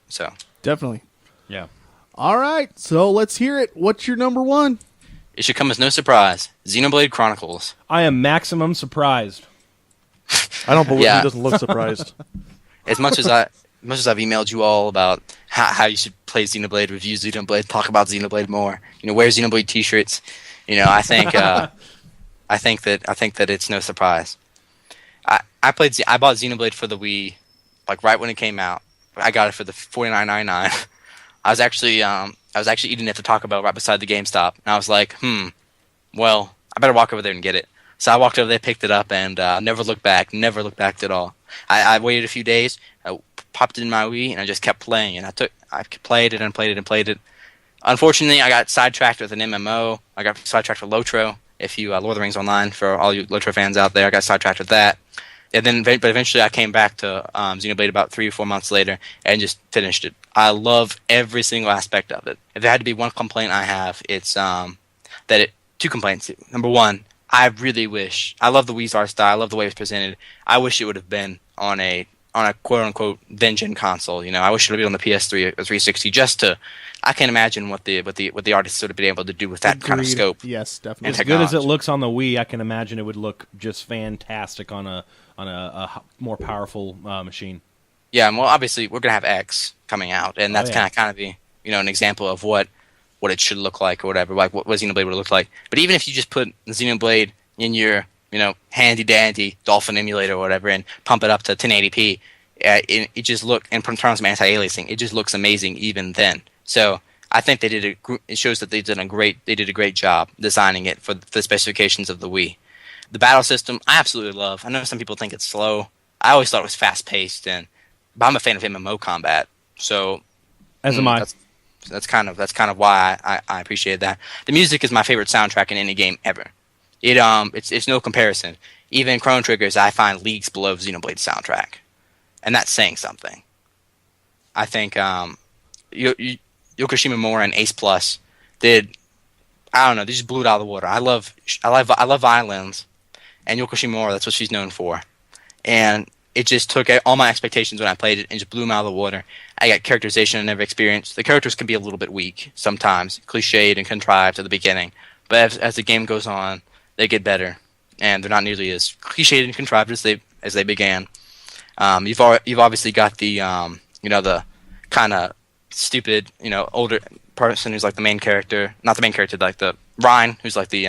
So Definitely. Yeah. All right, so let's hear it. What's your number one? it should come as no surprise. Xenoblade Chronicles. I am maximum surprised. I don't believe Yeah. he doesn't look surprised. As much as I've emailed you all about how you should play Xenoblade, review Xenoblade, talk about Xenoblade more. Wear Xenoblade T-shirts. I think I think that it's no surprise. I bought Xenoblade for the Wii, like right when it came out. I got it for the $49.99. I was actually eating at the Taco Bell right beside the GameStop, and I was like, well, I better walk over there and get it. So I walked over there, picked it up, and never looked back. Never looked back at all. I waited a few days, I popped it in my Wii, and I just kept playing. And I played it and played it and played it. Unfortunately, I got sidetracked with an MMO. I got sidetracked with Lotro. If you Lord of the Rings Online, for all you Lotro fans out there, I got sidetracked with that. And then, but eventually, I came back to Xenoblade about 3 or 4 months later and just finished it. I love every single aspect of it. If there had to be one complaint I have, it's two complaints. Number one, I really wish, I love the Wii's art style, I love the way it was presented. I wish it would have been on a quote unquote then-gen console. I wish it would have been on the PS3 or 360 just to. I can't imagine what the artists would have been able to do with that kind of Agreed. scope. Yes, definitely. And As good as it technology. looks on the Wii, I can imagine it would look just fantastic on a more powerful machine. Yeah, well, obviously we're gonna have X coming out, and that's yeah. kind of be an example of what it should look like or whatever, like what Xenoblade would look like. But even if you just put Xenoblade in your handy dandy Dolphin emulator or whatever and pump it up to 1080p, it just in terms of anti-aliasing, it just looks amazing even then. So I think it shows that they did a great job designing it for the specifications of the Wii. The battle system, I absolutely love. I know some people think it's slow. I always thought it was fast-paced, but I'm a fan of MMO combat. So As am I. That's kind of why I appreciate that. The music is my favorite soundtrack in any game ever. It's no comparison. Even Chrono Trigger's I find leagues below Xenoblade's soundtrack, and that's saying something. I think Yoko Shimomura and Ace Plus did. I don't know. They just blew it out of the water. I love violins, and Yoko Shimomura. That's what she's known for, and it just took all my expectations when I played it and just blew them out of the water. I got characterization I never experienced. The characters can be a little bit weak sometimes, cliched and contrived at the beginning, but as the game goes on, they get better, and they're not nearly as cliched and contrived as they began. You've obviously got the the kind of stupid older person who's like the main character, not the main character, like the Ryan, who's like the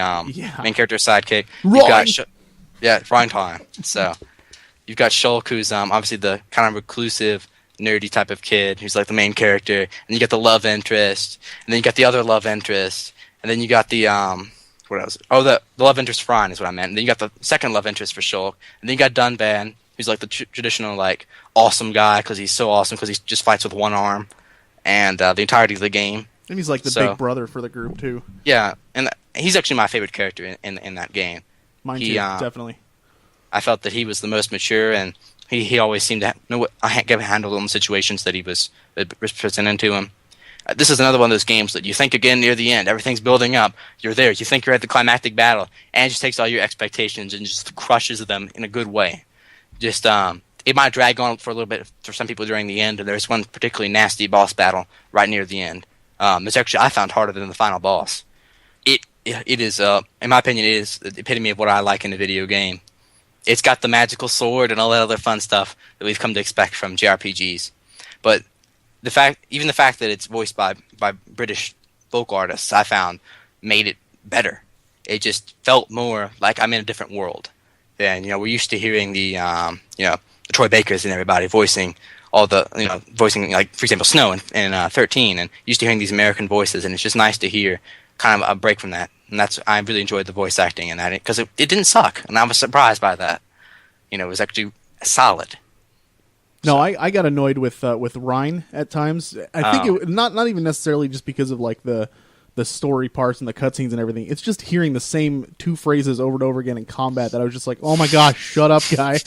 main character's sidekick. Ryan! Ryan time. So you've got Shulk, who's obviously the kind of reclusive, nerdy type of kid who's like the main character, and you got the love interest, and then you got the other love interest, and then you got the what else? Oh, the love interest for Ryan is what I meant. And then you got the second love interest for Shulk, and then you got Dunban, who's like the traditional like awesome guy because he's so awesome because he just fights with one arm, and the entirety of the game. And he's like the big brother for the group too. Yeah, and he's actually my favorite character in that game. Mine too, definitely. I felt that he was the most mature, and he always seemed to know what I get handled in situations that was presented to him. This is another one of those games that you think again near the end, everything's building up, you're there, you think you're at the climactic battle, and it just takes all your expectations and just crushes them in a good way. Just it might drag on for a little bit for some people during the end, and there's one particularly nasty boss battle right near the end. It's actually I found harder than the final boss. It is in my opinion, it is the epitome of what I like in a video game. It's got the magical sword and all that other fun stuff that we've come to expect from JRPGs. But the fact that it's voiced by British folk artists, I found made it better. It just felt more like I'm in a different world. And we're used to hearing the Troy Bakers and everybody voicing all the voicing, like for example Snow in 13, and used to hearing these American voices, and it's just nice to hear kind of a break from that. And I really enjoyed the voice acting in that because it didn't suck, and I was surprised by that. It was actually solid. No, I got annoyed with Ryan at times. I think it not even necessarily just because of like the story parts and the cutscenes and everything. It's just hearing the same two phrases over and over again in combat that I was just like, oh my gosh, shut up, guy.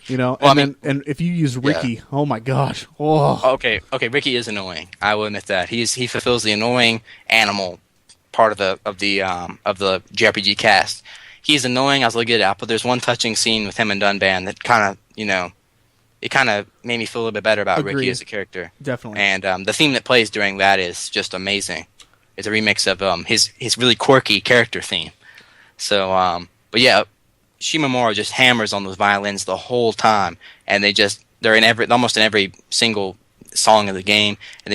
And if you use Ricky, oh my gosh, oh. Okay, Ricky is annoying. I will admit that he fulfills the annoying animal part of the JRPG cast. He's annoying. I was looking it up, but there's one touching scene with him and Dunban that kind of it kind of made me feel a little bit better about Agreed. Ricky as a character. Definitely. And the theme that plays during that is just amazing. It's a remix of his really quirky character theme. So, but yeah, Shimomura just hammers on those violins the whole time, and they're in almost in every single song of the game, and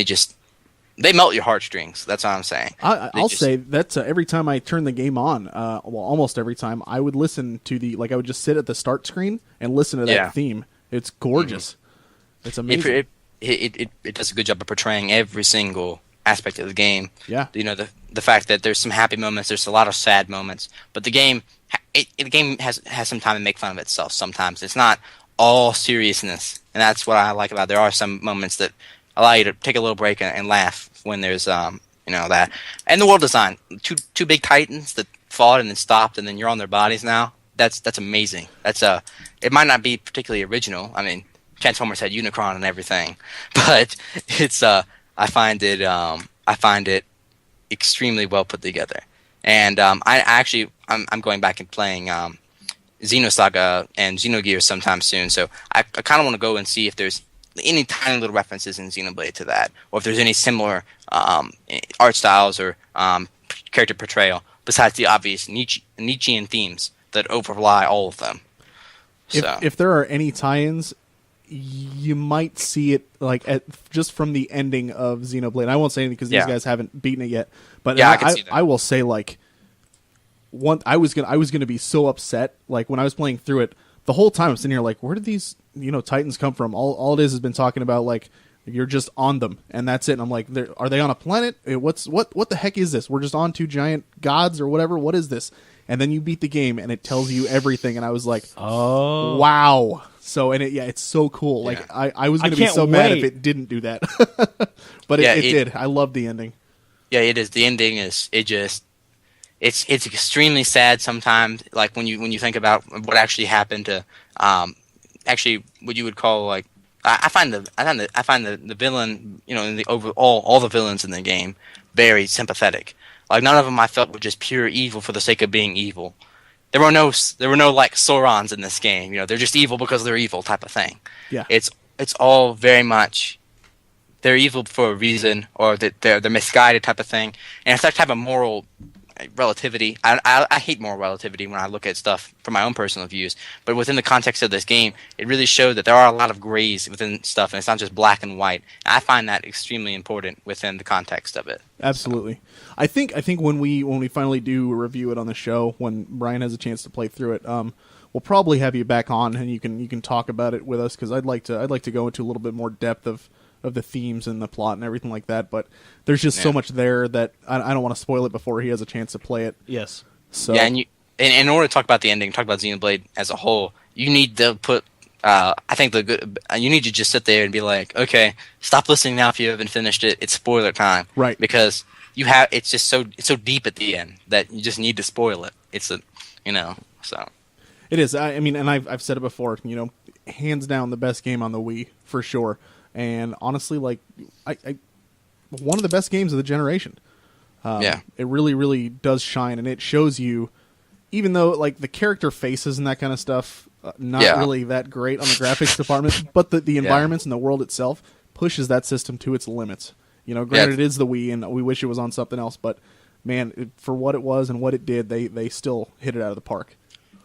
they melt your heartstrings. That's what I'm saying. I'll say that's every time I turn the game on, almost every time, I would listen to I would just sit at the start screen and listen to that theme. It's gorgeous. Mm-hmm. It's amazing. It does a good job of portraying every single aspect of the game. Yeah. The fact that there's some happy moments, there's a lot of sad moments, but the game has some time to make fun of itself sometimes. It's not all seriousness, and that's what I like about it. There are some moments that allow you to take a little break and laugh when there's that. And the world design, two big titans that fought and then stopped and then you're on their bodies now. That's amazing. It might not be particularly original. I mean, Transformers had Unicron and everything, but it's I find it extremely well put together. And I'm going back and playing Xenosaga and Xenogears sometime soon. So I kind of want to go and see if there's any tiny little references in Xenoblade to that, or if there's any similar art styles or character portrayal besides the obvious Nietzschean themes that overlie all of them. If there are any tie-ins, you might see it just from the ending of Xenoblade. I won't say anything because these guys haven't beaten it yet. But I can see that. I will say I was gonna be so upset when I was playing through it the whole time. I'm sitting here where did these Titans come from? All it is has been talking about you're just on them and that's it. And I'm like, are they on a planet? What the heck is this? We're just on two giant gods or whatever. What is this? And then you beat the game and it tells you everything. And I was like, oh wow. So it's so cool. I was gonna be so mad if it didn't do that, but it did. I love the ending. Yeah, it is. The ending is it's extremely sad sometimes. When you think about what actually happened to actually what you would call I find the villain in the overall all the villains in the game very sympathetic. None of them I felt were just pure evil for the sake of being evil. There were no Saurons in this game. They're just evil because they're evil type of thing. Yeah, it's all very much they're evil for a reason, or that they're misguided type of thing. And it's that type of moral relativity. I hate moral relativity when I look at stuff from my own personal views, but within the context of this game, it really showed that there are a lot of grays within stuff, and it's not just black and white. And I find that extremely important within the context of it. Absolutely. I think when we finally do review it on the show, when Brian has a chance to play through it, we'll probably have you back on and you can talk about it with us, because I'd like to go into a little bit more depth of the themes and the plot and everything like that, but there's just so much there that I don't want to spoil it before he has a chance to play it. Yes. So and in order to talk about the ending, talk about Xenoblade as a whole, you need to put you need to just sit there and be like, okay, stop listening now if you haven't finished it. It's spoiler time, right? Because it's so deep at the end that you just need to spoil it. So it is. I mean, and I've said it before. Hands down the best game on the Wii for sure. And honestly, I one of the best games of the generation. It really, really does shine, and it shows you, even though the character faces and that kind of stuff, not really that great on the graphics department, but the environments and the world itself pushes that system to its limits. Granted, it is the Wii, and we wish it was on something else, but man, for what it was and what it did, they still hit it out of the park.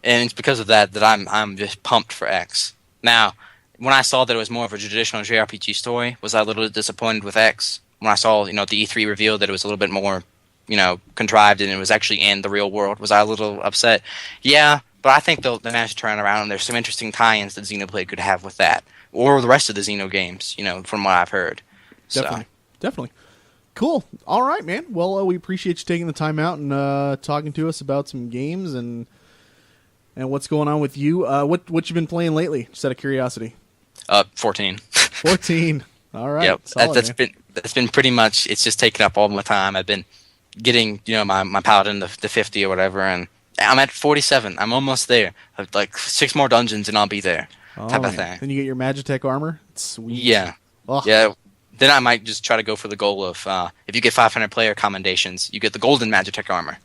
And it's because of that I'm just pumped for X. Now, when I saw that it was more of a traditional JRPG story, was I a little disappointed with X? When I saw, the E3 reveal that it was a little bit more, contrived and it was actually in the real world, was I a little upset? Yeah, but I think they'll manage to turn it around, and there's some interesting tie-ins that Xenoblade could have with that, or the rest of the Xeno games, from what I've heard. Definitely. Cool. All right, man. Well, we appreciate you taking the time out and talking to us about some games and what's going on with you. What you been playing lately? Just out of curiosity. 14. 14. All right. Yep. Solid, That's been pretty much. It's just taken up all my time. I've been getting my paladin the 50 or whatever, and I'm at 47. I'm almost there. I've 6 more dungeons and I'll be there. Type of thing. Then you get your Magitech armor. Sweet. Yeah. Oh. Yeah. Then I might just try to go for the goal of if you get 500 player commendations, you get the golden Magitech armor.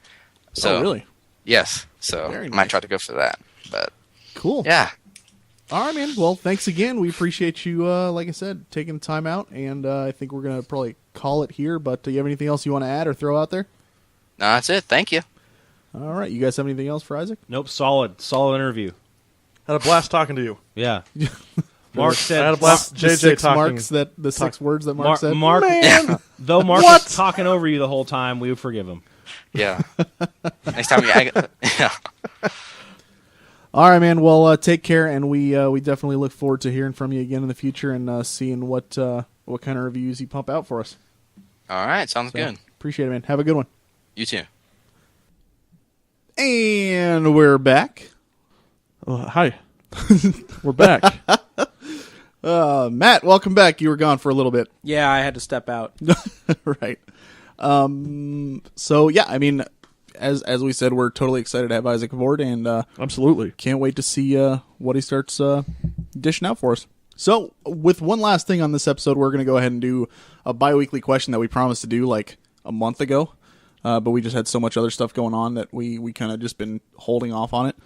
So really? Yes. So Very I nice. might try to go for that. But cool. Yeah. All right, man. Well, thanks again. We appreciate you, like I said, taking the time out, and I think we're going to probably call it here, but do you have anything else you want to add or throw out there? No, that's it. Thank you. All right. You guys have anything else for Isaac? Nope, solid interview. Had a blast talking to you. Yeah. Mark I said had a blast. The JJ six talking. marks that the six words that Mark said. Mark, Man. though Mark What? was talking over you the whole time, we would forgive him. Yeah. Next time, yeah. All right, man. Well, take care, and we definitely look forward to hearing from you again in the future and seeing what kind of reviews you pump out for us. All right, sounds So, good. appreciate it, man. Have a good one. You too. And we're back. Hi. We're back. Matt, welcome back. You were gone for a little bit. Yeah, I had to step out. Right. So, yeah, I mean, as we said, we're totally excited to have Isaac aboard, and Absolutely. can't wait to see what he starts dishing out for us. So, with one last thing on this episode, we're going to go ahead and do a bi-weekly question that we promised to do like a month ago, but we just had so much other stuff going on that we kind of just been holding off on it.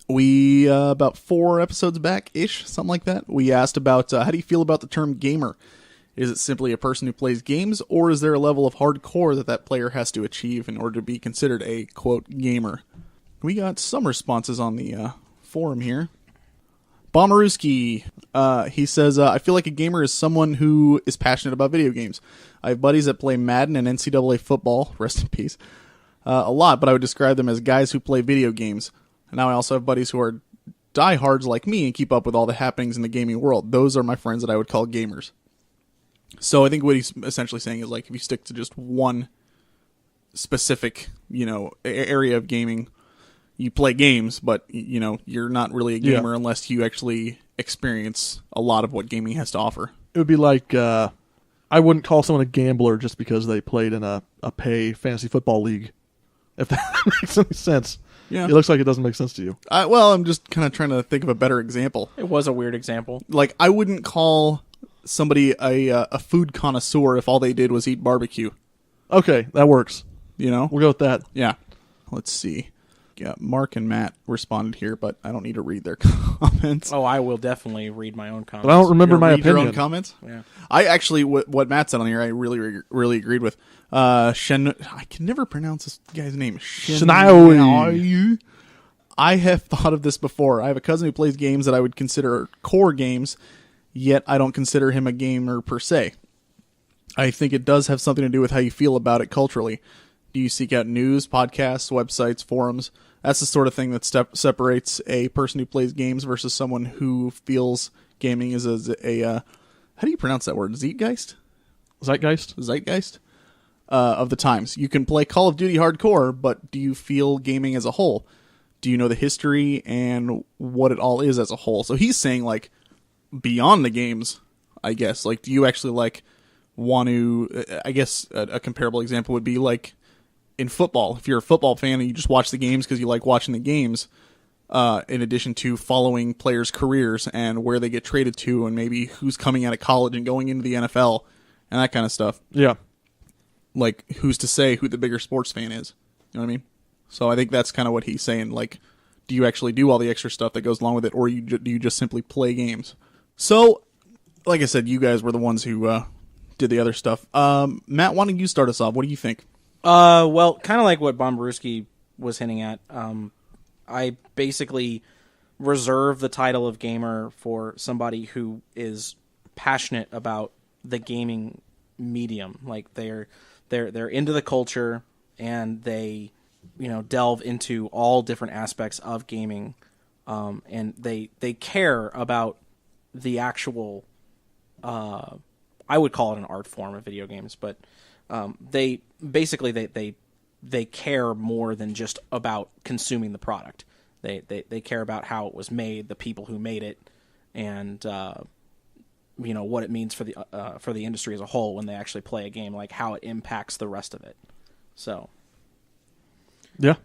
We, about 4 episodes back-ish, something like that, we asked about how do you feel about the term gamer? Is it simply a person who plays games, or is there a level of hardcore that player has to achieve in order to be considered a, quote, gamer? We got some responses on the forum here. Bomarewski, he says, I feel like a gamer is someone who is passionate about video games. I have buddies that play Madden and NCAA football, rest in peace, a lot, but I would describe them as guys who play video games. Now I also have buddies who are diehards like me and keep up with all the happenings in the gaming world. Those are my friends that I would call gamers. So I think what he's essentially saying is, like, if you stick to just one specific, area of gaming, you play games, but, you're not really a gamer unless you actually experience a lot of what gaming has to offer. It would be like I wouldn't call someone a gambler just because they played in a pay fantasy football league. If that makes any sense. Yeah. It looks like it doesn't make sense to you. Well, I'm just kind of trying to think of a better example. It was a weird example. Like, I wouldn't call somebody a food connoisseur if all they did was eat barbecue. Okay, that works. We'll We'll go with that. Yeah. Let's see. Yeah, Mark and Matt responded here, but I don't need to read their comments. Oh, I will definitely read my own comments. But I don't remember You're my gonna read your opinion. own comments? Yeah. I actually, what Matt said on here, I really agreed with. I can never pronounce this guy's name. Shinaoi. I have thought of this before. I have a cousin who plays games that I would consider core games, yet I don't consider him a gamer per se. I think it does have something to do with how you feel about it culturally. Do you seek out news, podcasts, websites, forums? That's the sort of thing that separates a person who plays games versus someone who feels gaming is a how do you pronounce that word? Zeitgeist? Zeitgeist? Of the times. You can play Call of Duty hardcore, but do you feel gaming as a whole? Do you know the history and what it all is as a whole? So he's saying, like, beyond the games, I guess. Like, do you actually, like, want to... I guess a comparable example would be, like, in football. If you're a football fan and you just watch the games because you like watching the games, in addition to following players' careers and where they get traded to and maybe who's coming out of college and going into the NFL and that kind of stuff. Yeah. Like, who's to say who the bigger sports fan is? You know what I mean? So I think that's kind of what he's saying. Like, do you actually do all the extra stuff that goes along with it, or do you just simply play games? So, like I said, you guys were the ones who did the other stuff. Matt, why don't you start us off? What do you think? Well, kind of like what Bomarewski was hinting at. I basically reserve the title of gamer for somebody who is passionate about the gaming medium. Like, they're into the culture and they delve into all different aspects of gaming, and they care about the actual I would call it an art form of video games, but they basically they care more than just about consuming the product. They care about how it was made, the people who made it, and what it means for the industry as a whole when they actually play a game, like how it impacts the rest of it. So Yeah.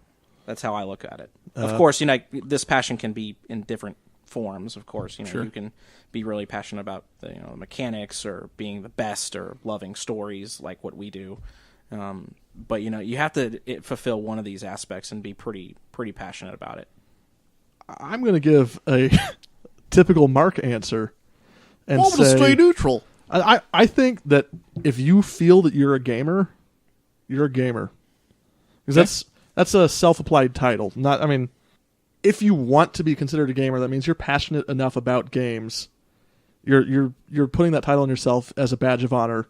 that's how I look at it. Of course, this passion can be in different forms. Of course, Sure. you can be really passionate about the mechanics or being the best or loving stories like what we do. But you have to fulfill one of these aspects and be pretty passionate about it. I'm going to give a typical Mark answer and Well, I'm gonna say, stay neutral. I think that if you feel that you're a gamer, you're a gamer. Because that's a self-applied title. Not, I mean, if you want to be considered a gamer, that means you're passionate enough about games. You're putting that title on yourself as a badge of honor.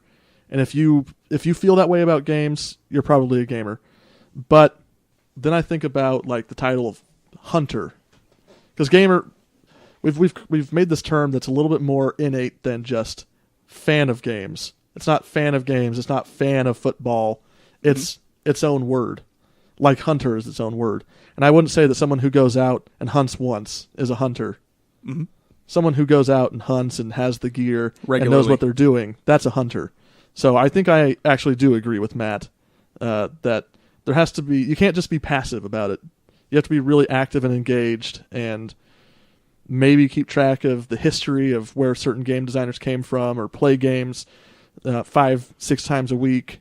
And if you feel that way about games, you're probably a gamer. But then I think about like the title of hunter. Because gamer, we've made this term that's a little bit more innate than just fan of games. It's not fan of games. It's not fan of football. It's its own word. Like hunter is its own word. And I wouldn't say that someone who goes out and hunts once is a hunter. Mm-hmm. Someone who goes out and hunts and has the gear and Regularly. knows what they're doing, that's a hunter. So I think I actually do agree with Matt that there has to be, you can't just be passive about it. You have to be really active and engaged and maybe keep track of the history of where certain game designers came from or play games 5-6 times a week.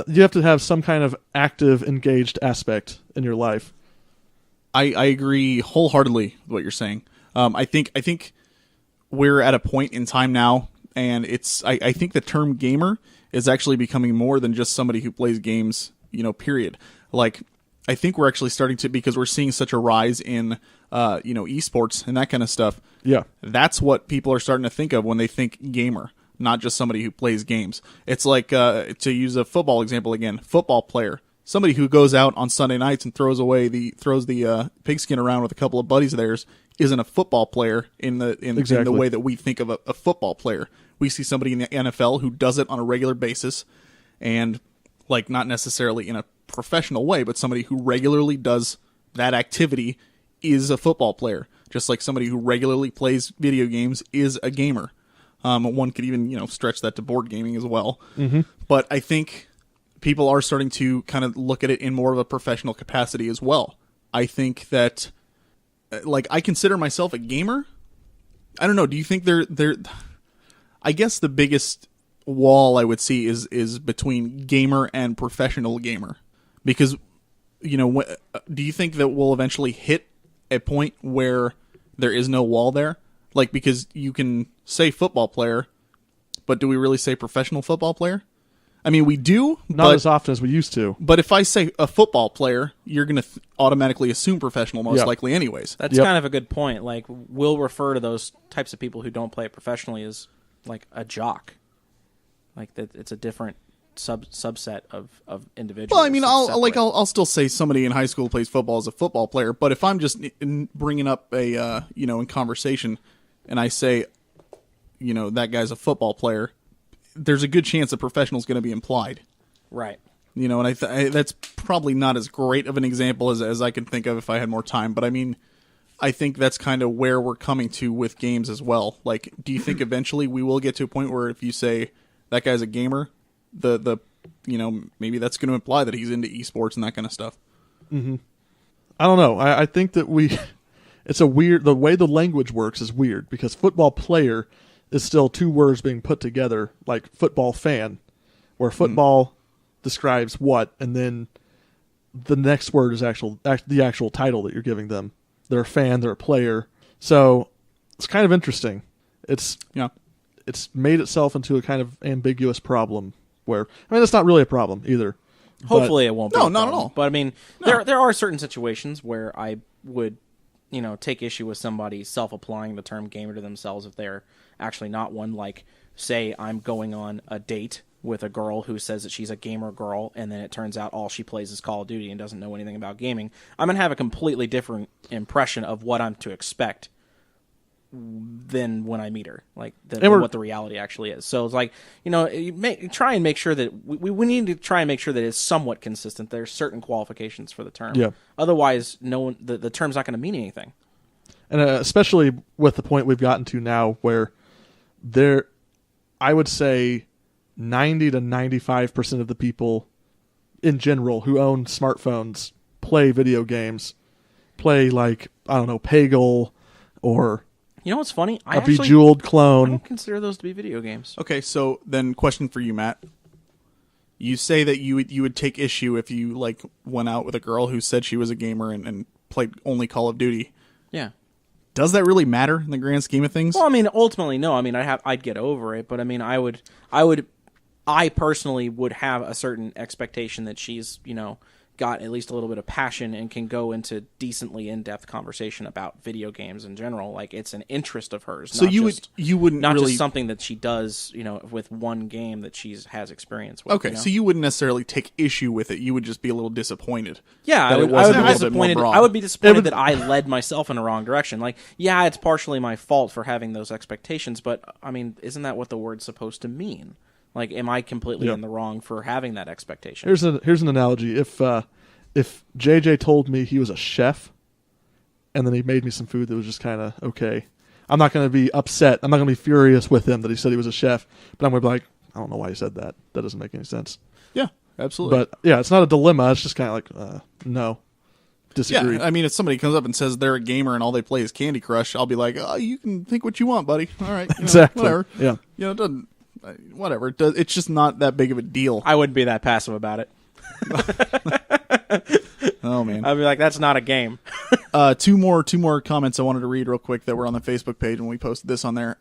You have to have some kind of active, engaged aspect in your life. I agree wholeheartedly with what you're saying. I think we're at a point in time now, and I think the term gamer is actually becoming more than just somebody who plays games, period. Like, I think we're actually starting to, because we're seeing such a rise in, esports and that kind of stuff. Yeah. That's what people are starting to think of when they think gamer, not just somebody who plays games. It's like, to use a football example again, football player. Somebody who goes out on Sunday nights and throws the pigskin around with a couple of buddies of theirs isn't a football player in the way that we think of a football player. We see somebody in the NFL who does it on a regular basis, and like not necessarily in a professional way, but somebody who regularly does that activity is a football player. Just like somebody who regularly plays video games is a gamer. One could even stretch that to board gaming as well. Mm-hmm. But I think people are starting to kind of look at it in more of a professional capacity as well. I think that, like, I consider myself a gamer. I don't know. Do you think they're? I guess the biggest wall I would see is between gamer and professional gamer, because do you think that we'll eventually hit a point where there is no wall there? Like, because you can say football player, but do we really say professional football player? I mean, we do, not as often as we used to. But if I say a football player, you're going to automatically assume professional, most likely anyways. That's kind of a good point. Like, we'll refer to those types of people who don't play it professionally as like a jock. Like that, it's a different subset of individuals. Well, I mean, I'll still say somebody in high school who plays football is a football player. But if I'm just bringing up a in conversation, and I say, that guy's a football player, there's a good chance a professional is going to be implied. Right. And that's probably not as great of an example as I can think of if I had more time. But I mean, I think that's kind of where we're coming to with games as well. Like, do you think eventually we will get to a point where if you say that guy's a gamer, the maybe that's going to imply that he's into esports and that kind of stuff? Mm-hmm. I don't know. I think that it's a weird, the way the language works is weird, because football player is still two words being put together, like football fan, where football describes what, and then the next word is the actual title that you're giving them. They're a fan, they're a player. So it's kind of interesting. It's made itself into a kind of ambiguous problem where, I mean, it's not really a problem either. Hopefully it won't be. No, not at all. But I mean, there are certain situations where I would, take issue with somebody self-applying the term gamer to themselves if they're actually not one. Like, say I'm going on a date with a girl who says that she's a gamer girl, and then it turns out all she plays is Call of Duty and doesn't know anything about gaming. I'm going to have a completely different impression of what I'm to expect than when I meet her, like than what the reality actually is. So it's like, try and make sure that we need to try and make sure that it's somewhat consistent. There's certain qualifications for the term. Yeah. Otherwise, the term's not going to mean anything. And especially with the point we've gotten to now, where I would say 90 to 95% of the people in general who own smartphones play video games, play like, I don't know, Peggle or What's funny? a Bejeweled I clone. don't consider those to be video games. Okay, so then question for you, Matt. You say that you would take issue if you went out with a girl who said she was a gamer and played only Call of Duty. Yeah. does that really matter in the grand scheme of things? Well, I mean, ultimately, no. I mean, I'd get over it, but I mean, I personally would have a certain expectation that she's, got at least a little bit of passion and can go into decently in-depth conversation about video games in general. Like, it's an interest of hers. So you wouldn't not really just something that she does, with one game that has experience with. Okay, so you wouldn't necessarily take issue with it. You would just be a little disappointed. Yeah, that I it wasn't would a be little bit more disappointed. broad. I would be disappointed that I led myself in the wrong direction. Like, yeah, it's partially my fault for having those expectations, but I mean, isn't that what the word's supposed to mean? Like, am I completely in the wrong for having that expectation? Here's an analogy. If JJ told me he was a chef, and then he made me some food that was just kind of okay, I'm not going to be upset. I'm not going to be furious with him that he said he was a chef, but I'm going to be like, I don't know why he said that. That doesn't make any sense. Yeah, absolutely. But yeah, it's not a dilemma. It's just kind of like, no, disagree. Yeah, I mean, if somebody comes up and says they're a gamer and all they play is Candy Crush, I'll be like, oh, you can think what you want, buddy. All right, Exactly. whatever. Yeah. It doesn't. Whatever. It's just not that big of a deal. I wouldn't be that passive about it. Oh man. I'd be like, that's not a game. Two more comments I wanted to read real quick that were on the Facebook page when we posted this on there.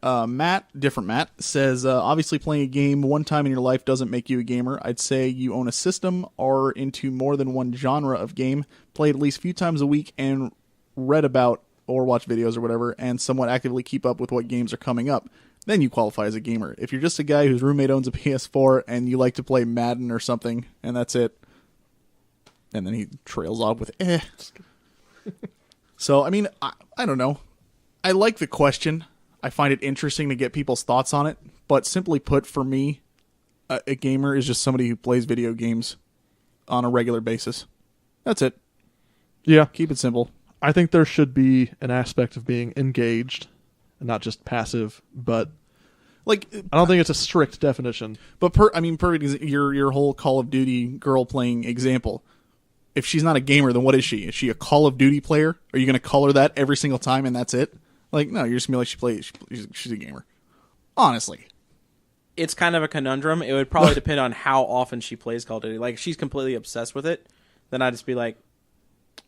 Different Matt says, obviously playing a game one time in your life doesn't make you a gamer. I'd say you own a system, are into more than one genre of game, played at least a few times a week, and read about or watch videos or whatever, and somewhat actively keep up with what games are coming up. Then you qualify as a gamer. If you're just a guy whose roommate owns a PS4 and you like to play Madden or something, and that's it. And then he trails off with, So, I mean, I don't know. I like the question. I find it interesting to get people's thoughts on it. But simply put, for me, a gamer is just somebody who plays video games on a regular basis. That's it. Yeah. Keep it simple. I think there should be an aspect of being engaged and not just passive, but Like, I don't think it's a strict definition. but perfect. Your whole Call of Duty girl playing example. If she's not a gamer, then what is she? Is she a Call of Duty player? Are you going to call her that every single time and that's it? Like, no, you're just going to be like, she's a gamer. Honestly. It's kind of a conundrum. It would probably depend on how often she plays Call of Duty. Like, if she's completely obsessed with it, then I'd just be like,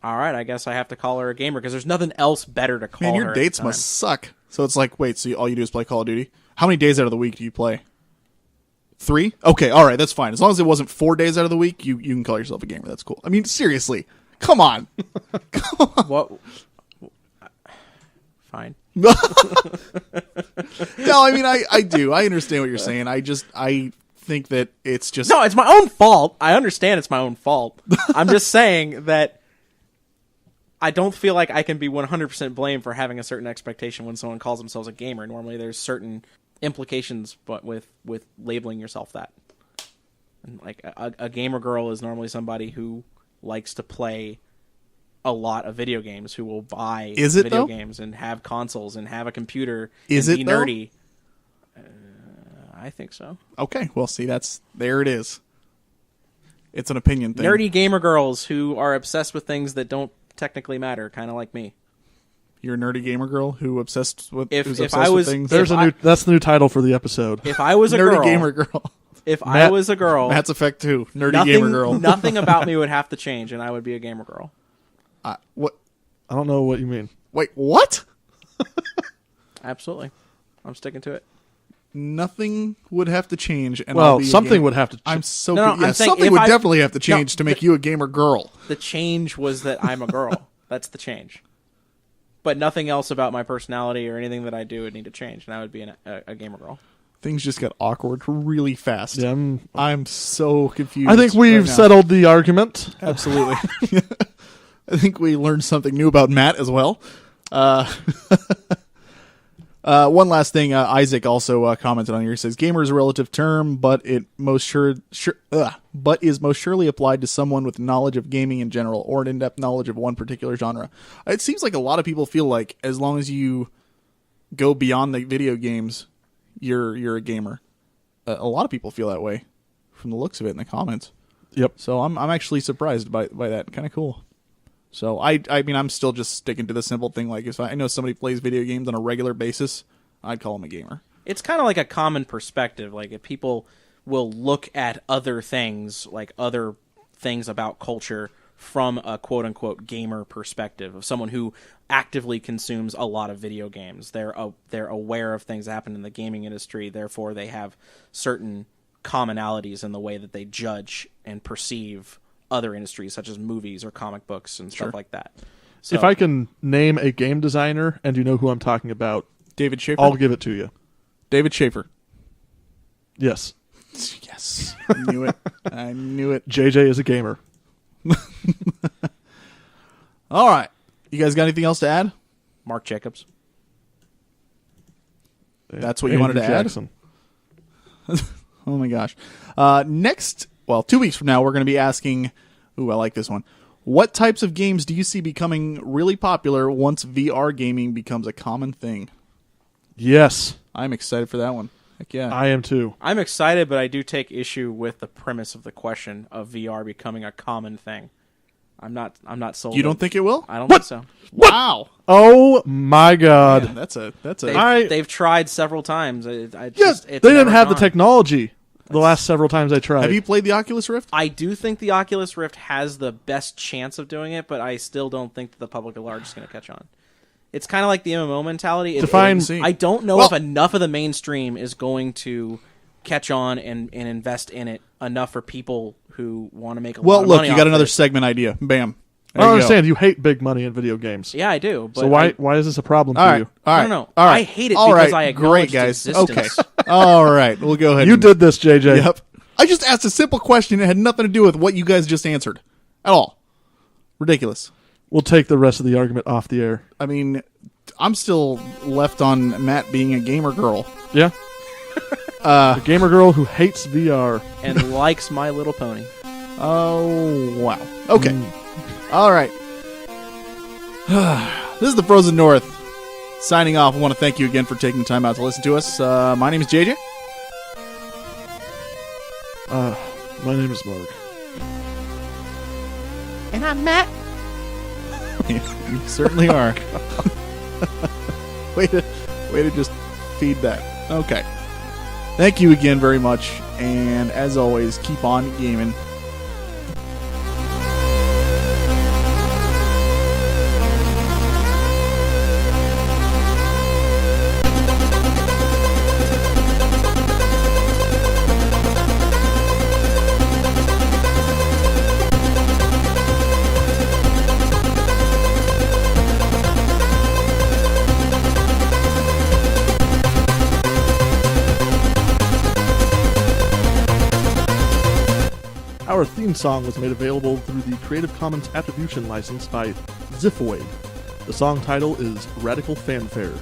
all right, I guess I have to call her a gamer because there's nothing else better to call her. Man, your at the dates time. must suck. So it's like, wait, so all you do is play Call of Duty? How many days out of the week do you play? 3? Okay, all right, that's fine. As long as it wasn't 4 days out of the week, you can call yourself a gamer. That's cool. I mean, seriously, come on. What? Fine. No, I mean, I do. I understand what you're saying. I think that it's just... No, it's my own fault. I understand it's my own fault. I'm just saying that I don't feel like I can be 100% blamed for having a certain expectation when someone calls themselves a gamer. Normally, there's certain implications, but with labeling yourself that. And like a gamer girl is normally somebody who likes to play a lot of video games, who will buy video games and have consoles and have a computer and be nerdy. I think so. Okay, well, see, there it is. It's an opinion thing. Nerdy gamer girls who are obsessed with things that don't technically matter, kind of like me. You're a nerdy gamer girl who's obsessed with If things. That's the new title for the episode. If I was a nerdy girl, gamer girl. If I was a girl, Matt's Effect 2, nerdy gamer girl. Nothing about me would have to change, and I would be a gamer girl. What? I don't know what you mean. Wait, what? Absolutely, I'm sticking to it. Nothing would have to change, and I'll be something would have to change. I'm so No, I'm saying something if would I- definitely have to change to make you a gamer girl. The change was that I'm a girl. That's the change. But nothing else about my personality or anything that I do would need to change, and I would be a gamer girl. Things just got awkward really fast. Yeah, I'm so confused. I think we've right now. settled the argument. Absolutely. I think we learned something new about Matt as well. One last thing, Isaac also commented on here. He says, "Gamer is a relative term, but it is most surely applied to someone with knowledge of gaming in general, or an in-depth knowledge of one particular genre." It seems like a lot of people feel like as long as you go beyond the video games, you're a gamer. A lot of people feel that way, from the looks of it in the comments. Yep. So I'm actually surprised by that. Kind of cool. So I mean, I'm still just sticking to the simple thing. Like, if I know somebody plays video games on a regular basis, I'd call them a gamer. It's kind of like a common perspective. Like, if people will look at other things, like other things about culture, from a quote-unquote gamer perspective, of someone who actively consumes a lot of video games. They're aware of things that happen in the gaming industry, therefore they have certain commonalities in the way that they judge and perceive other industries, such as movies or comic books and stuff like that. So, if I can name a game designer and you know who I'm talking about, David Schaefer? I'll give it to you. David Schaefer. Yes. Yes. I knew it. I knew it. JJ is a gamer. All right. You guys got anything else to add? Mark Jacobs. That's what you wanted to Jackson. add? Oh my gosh. 2 weeks from now, we're going to be asking, ooh, I like this one. What types of games do you see becoming really popular once VR gaming becomes a common thing? Yes. I'm excited for that one. Heck yeah. I am too. I'm excited, but I do take issue with the premise of the question of VR becoming a common thing. I'm not sold. You don't think it will? I don't think so. Wow. Oh my God. Man, that's a They've tried several times. Yes, they didn't have the technology the last several times I tried. Have you played the Oculus Rift? I do think the Oculus Rift has the best chance of doing it, but I still don't think that the public at large is going to catch on. It's kind of like the MMO mentality. I don't know if enough of the mainstream is going to catch on and invest in it enough for people who want to make a lot of money. Well, look, you got another segment idea. Bam. I don't understand. You hate big money in video games. Yeah, I do. But so why is this a problem all for right, you? All right. No. All right. I hate it all because right. I acknowledge Great, guys. its existence. Okay. All right. We'll go ahead. You did this, JJ. Yep. I just asked a simple question. It had nothing to do with what you guys just answered at all. Ridiculous. We'll take the rest of the argument off the air. I mean, I'm still left on Matt being a gamer girl. Yeah. A gamer girl who hates VR. And likes My Little Pony. Oh, wow. Okay. All right. This is the Frozen North. Signing off. I want to thank you again for taking the time out to listen to us. My name is JJ. My name is Mark. And I'm Matt. You certainly are. way to just feed that. Okay. Thank you again very much. And as always, keep on gaming. Our theme song was made available through the Creative Commons Attribution license by Ziphoid. The song title is Radical Fanfare.